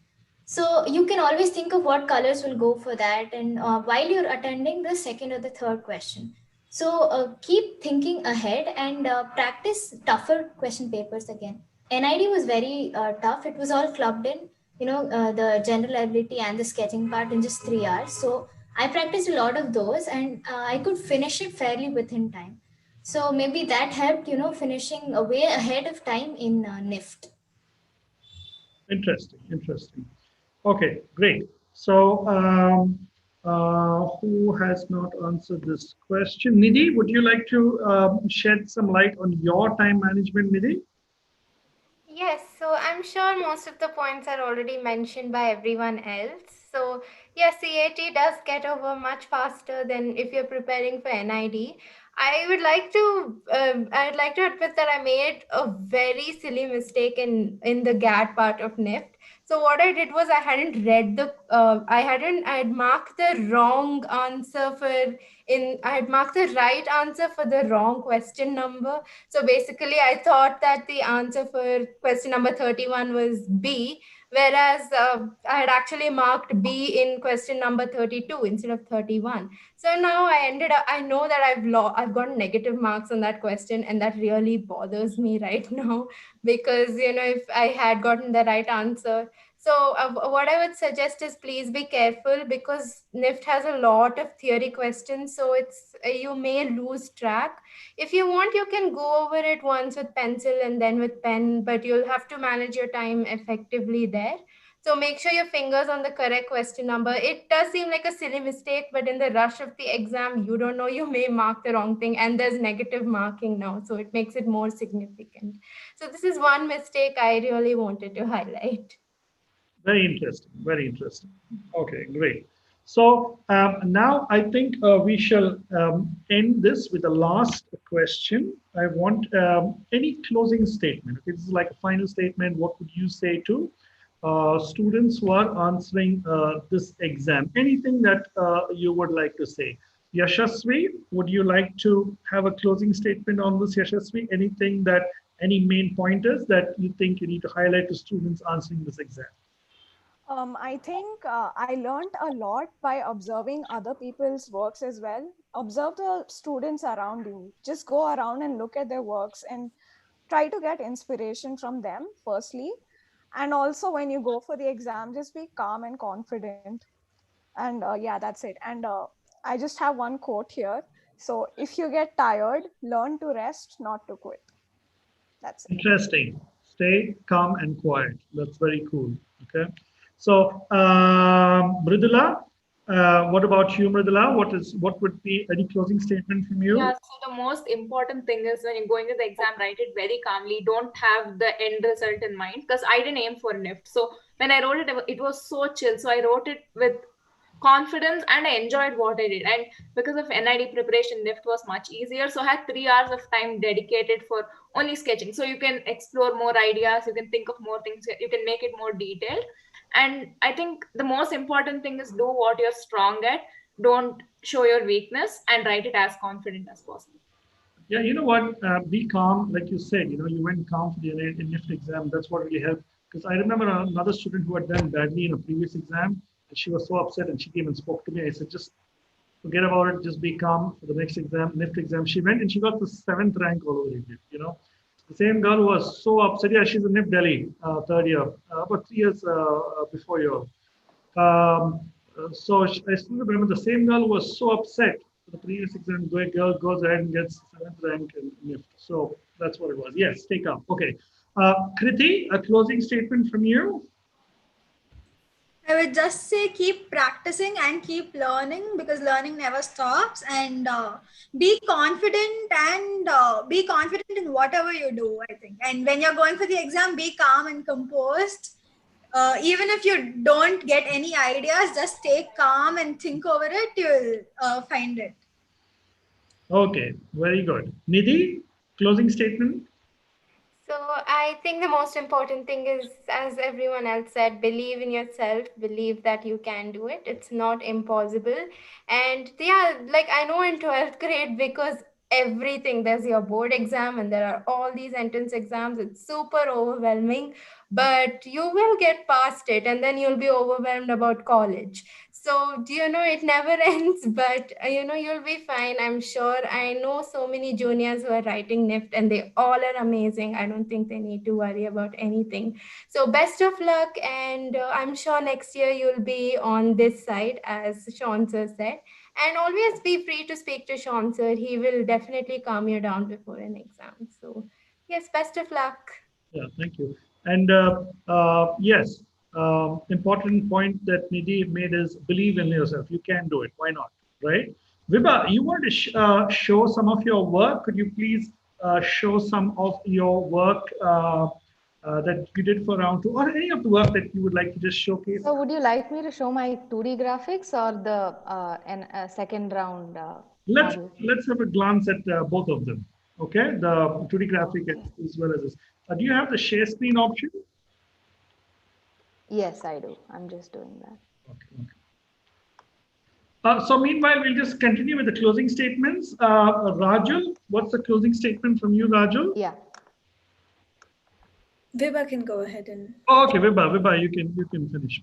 So you can always think of what colors will go for that, and while you're attending the second or the third question. So keep thinking ahead and practice tougher question papers again. NID was very tough. It was all clubbed in, the general ability and the sketching part in just 3 hours. So I practiced a lot of those, and I could finish it fairly within time. So maybe that helped, finishing way ahead of time in NIFT. Interesting, interesting. Okay, great. So, who has not answered this question? Nidhi, would you like to shed some light on your time management, Nidhi? Yes, so I'm sure most of the points are already mentioned by everyone else. So yeah, CAT does get over much faster than if you're preparing for NID. I'd like to admit that I made a very silly mistake in the GAT part of NIFT. So what I did was I hadn't read I had marked the wrong answer I had marked the right answer for the wrong question number. So basically I thought that the answer for question number 31 was B, whereas I had actually marked B in question number 32 instead of 31. So now I know that I've gotten negative marks on that question, and that really bothers me right now, because if I had gotten the right answer. So what I would suggest is, please be careful, because NIFT has a lot of theory questions, so you may lose track. If you want, you can go over it once with pencil and then with pen, but you'll have to manage your time effectively there. So make sure your fingers on the correct question number. It does seem like a silly mistake, but in the rush of the exam, you don't know, you may mark the wrong thing, and there's negative marking now, so it makes it more significant. So this is one mistake I really wanted to highlight. Very interesting. Very interesting. Okay, great. So now I think we shall end this with the last question. I want any closing statement. If this is like a final statement, what would you say to students who are answering this exam? Anything that you would like to say? Yashasvi, would you like to have a closing statement on this, Yashasvi? Any main pointers that you think you need to highlight to students answering this exam? I think I learned a lot by observing other people's works as well. Observe the students around you. Just go around and look at their works and try to get inspiration from them, firstly. And also, when you go for the exam, just be calm and confident. And yeah, that's it. And I just have one quote here. So, if you get tired, learn to rest, not to quit. That's it. Interesting. Stay calm and quiet. That's very cool. Okay. So, Mridula, what about you, Mridula? What would be any closing statement from you? Yeah, so the most important thing is, when you're going to the exam, write it very calmly. Don't have the end result in mind, because I didn't aim for NIFT. So when I wrote it, it was so chill. So I wrote it with confidence and I enjoyed what I did. And because of NID preparation, NIFT was much easier. So I had 3 hours of time dedicated for only sketching. So you can explore more ideas, you can think of more things, you can make it more detailed. And I think the most important thing is, do what you're strong at, don't show your weakness, and write it as confident as possible. Yeah, you know what? Be calm, like you said. You went calm for the NIFT exam. That's what really helped. Because I remember another student who had done badly in a previous exam, and she was so upset, and she came and spoke to me. I said, just forget about it. Just be calm for the next exam, NIFT exam. She went and she got the 7th rank all over India. The same girl was so upset. Yeah, she's in NIFT Delhi, third year, about 3 years before you. I still remember the same girl was so upset for the previous exam. The girl goes ahead and gets 7th rank in NIFT. So that's what it was. Yes, stay calm. Okay. Kriti, a closing statement from you. I would just say keep practicing and keep learning, because learning never stops, and be confident in whatever you do, I think. And when you're going for the exam, be calm and composed. Even if you don't get any ideas, just stay calm and think over it, you'll find it. Okay, very good. Nidhi, closing statement. So I think the most important thing is, as everyone else said, believe in yourself, believe that you can do it. It's not impossible. And yeah, like I know in 12th grade, because there's your board exam and there are all these entrance exams, it's super overwhelming, but you will get past it, and then you'll be overwhelmed about college. So, it never ends, but you'll be fine. I'm sure. I know so many juniors who are writing NIFT, and they all are amazing. I don't think they need to worry about anything. So, best of luck. And I'm sure next year you'll be on this side, as Sean sir said. And always be free to speak to Sean sir. He will definitely calm you down before an exam. So, yes, best of luck. Yeah, thank you. And yes, important point that Nidhi made is believe in yourself. You can do it. Why not? Right? Vibha, you want to show some of your work? Could you please show some of your work that you did for round 2, or any of the work that you would like to just showcase? So would you like me to show my 2D graphics or the second round model? Let's have a glance at both of them. Okay, the 2D graphic as well as this. Do you have the share screen option? Yes, I do. I'm just doing that. Okay. So meanwhile, we'll just continue with the closing statements. Rajul, what's the closing statement from you, Rajul? Yeah. Vibha can go ahead and. Oh, okay, Vibha, you can finish.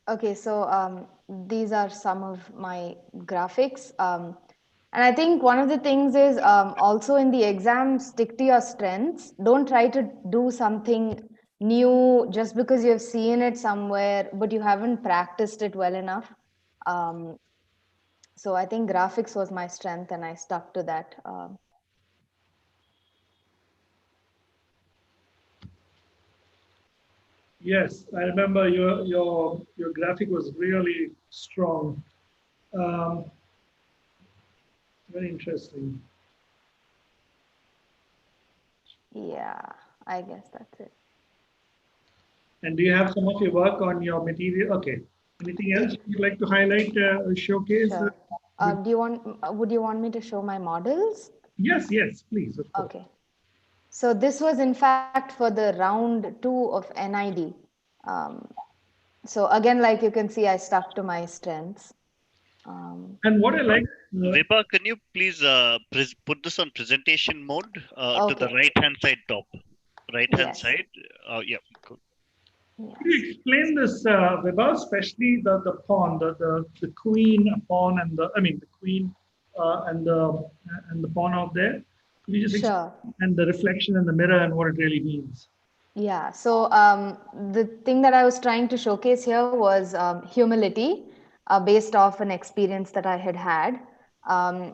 Okay, so these are some of my graphics. And I think one of the things is also in the exam, stick to your strengths. Don't try to do something new just because you've seen it somewhere, but you haven't practiced it well enough. So I think graphics was my strength and I stuck to that. Yes, I remember your graphic was really strong. Very interesting. Yeah, I guess that's it. And do you have some of your work on your material? Okay. Anything else you'd like to highlight, showcase? Sure. Would you want me to show my models? Yes, please. Of course. Okay. So this was in fact for the round 2 of NID. So again, like you can see, I stuck to my strengths. And what I like, Vibha, can you please put this on presentation mode to the right-hand side top? Right-hand side. Yeah, cool. Can you explain this, Vibha, especially the pawn, the queen pawn and the queen and the pawn out there? Could you just explain, and the reflection in the mirror and what it really means? Yeah. So the thing that I was trying to showcase here was humility, based off an experience that I had had.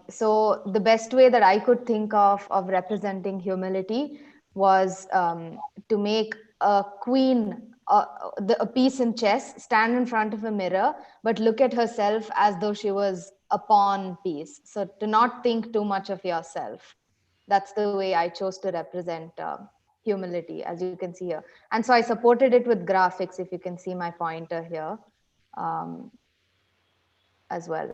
So the best way that I could think of representing humility was to make a queen, a piece in chess, stand in front of a mirror, but look at herself as though she was a pawn piece. So to not think too much of yourself. That's the way I chose to represent humility, as you can see here. And so I supported it with graphics, if you can see my pointer here as well.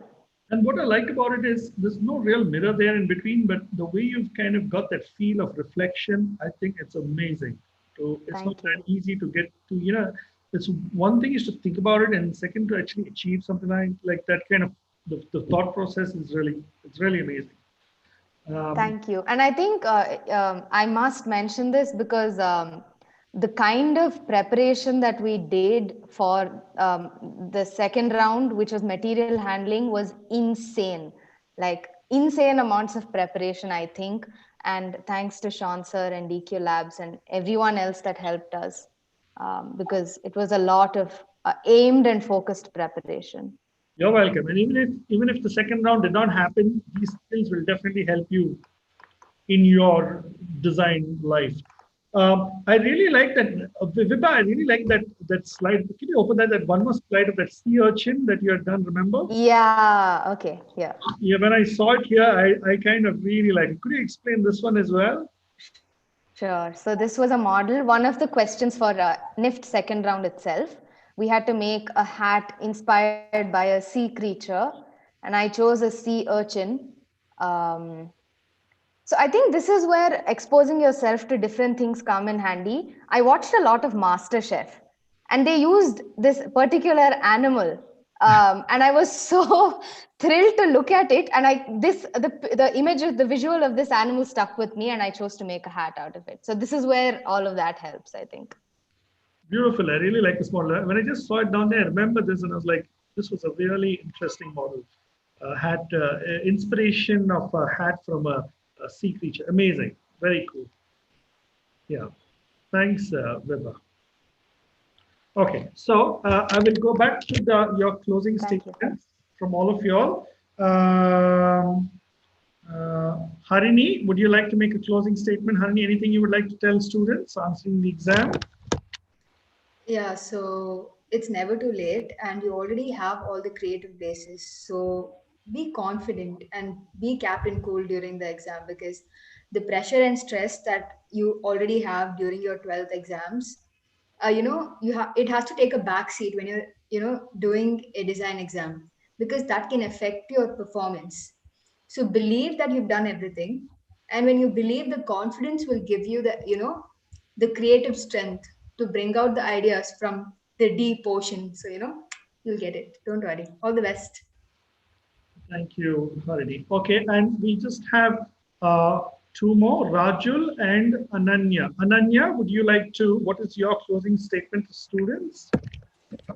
And what I like about it is there's no real mirror there in between, but the way you've kind of got that feel of reflection, I think it's amazing. So it's not that easy to get to, it's one thing is to think about it, and second to actually achieve something like that kind of the thought process is really amazing. Thank you. And I think I must mention this because the kind of preparation that we did for the second round, which was material handling, was insane. Like insane amounts of preparation, I think. And thanks to Sean sir and DQ Labs and everyone else that helped us, because it was a lot of aimed and focused preparation. You're welcome. And even if the second round did not happen, these skills will definitely help you in your design life. I really like that, Vibha. I really like that slide. Can you open that one more slide of that sea urchin that you had done? Remember? Yeah. Okay. Yeah. Yeah. When I saw it here, I kind of really like it. Could you explain this one as well? Sure. So this was a model. One of the questions for NIFT second round itself, we had to make a hat inspired by a sea creature, and I chose a sea urchin. So I think this is where exposing yourself to different things come in handy. I watched a lot of MasterChef, and they used this particular animal, and I was so thrilled to look at it. And the image of the visual of this animal stuck with me, and I chose to make a hat out of it. So this is where all of that helps, I think. Beautiful. I really like this model. When I just saw it down there, I remember this, and I was like, this was a really interesting model. Hat inspiration of a hat from a sea creature. Amazing. Very cool. Yeah. Thanks, Vibha. Okay, so I will go back to your closing statements from all of you all. Harini, would you like to make a closing statement? Harini, anything you would like to tell students answering the exam? Yeah, so it's never too late, and you already have all the creative basis. So be confident and be captain cool during the exam, because the pressure and stress that you already have during your 12th exams, it has to take a back seat when you're doing a design exam, because that can affect your performance. So believe that you've done everything, and when you believe, the confidence will give you the creative strength to bring out the ideas from the D portion. So you'll get it, don't worry. All the best. Thank you, Harini. Okay, and we just have uh, two more, Rajul and Ananya. Ananya, would you like to, what is your closing statement to students?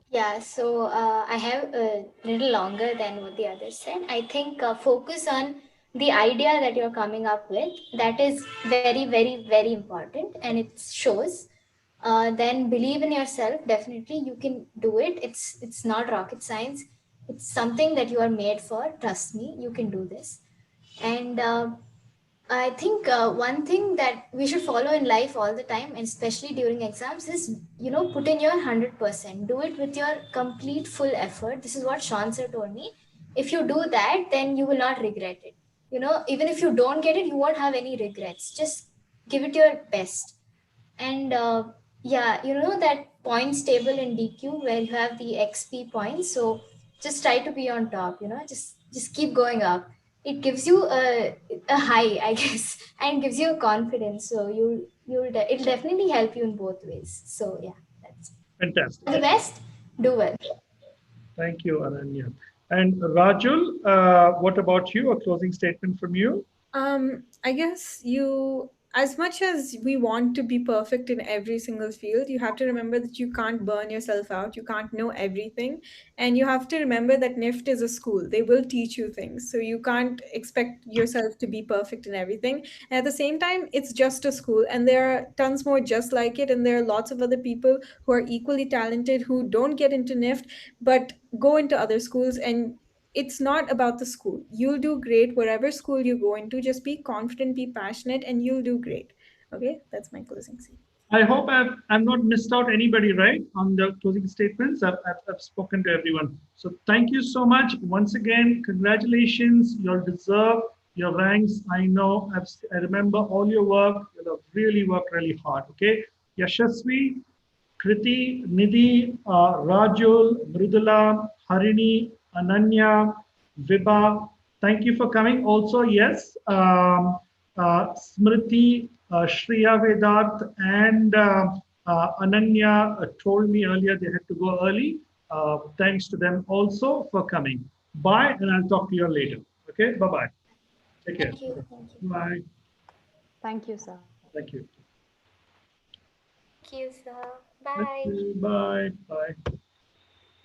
Yeah, so I have a little longer than what the others said. I think focus on the idea that you're coming up with. That is very, very, very important, and it shows. Then believe in yourself. Definitely, you can do it. It's not rocket science. It's something that you are made for. Trust me, you can do this. And I think one thing that we should follow in life all the time, and especially during exams, is put in your 100%. Do it with your complete full effort. This is what Sean sir told me. If you do that, then you will not regret it. Even if you don't get it, you won't have any regrets. Just give it your best. And yeah, that points table in DQ where you have the XP points. So just try to be on top. Just keep going up. It gives you a high, I guess, and gives you confidence. So it'll definitely help you in both ways. So yeah, that's Fantastic. all the best. Do well. Thank you, Ananya. And Rajul, what about you? A closing statement from you? I guess as much as we want to be perfect in every single field, you have to remember that you can't burn yourself out. You can't know everything. And you have to remember that NIFT is a school. They will teach you things. So you can't expect yourself to be perfect in everything. And at the same time, it's just a school. And there are tons more just like it. And there are lots of other people who are equally talented who don't get into NIFT, but go into other schools. And it's not about the school. You'll do great wherever school you go into. Just be confident, be passionate, and you'll do great. Okay, that's my closing scene. I hope I've not missed out anybody, right, on the closing statements. I've spoken to everyone. So thank you so much. Once again, congratulations. You'll deserve your ranks. I know, I remember all your work. You'll have really worked really hard, okay? Yashasvi, Kriti, Nidhi, Rajul, Mridula, Harini, Ananya, Vibha, thank you for coming. Also, yes, Smriti, Shriya Vedat, and Ananya told me earlier they had to go early. Thanks to them also for coming. Bye, and I'll talk to you later. Okay, bye bye. Take care. Thank you. Thank you. Bye. Thank you, sir. Thank you. Thank you, sir. Thank Bye. you. Bye. Bye.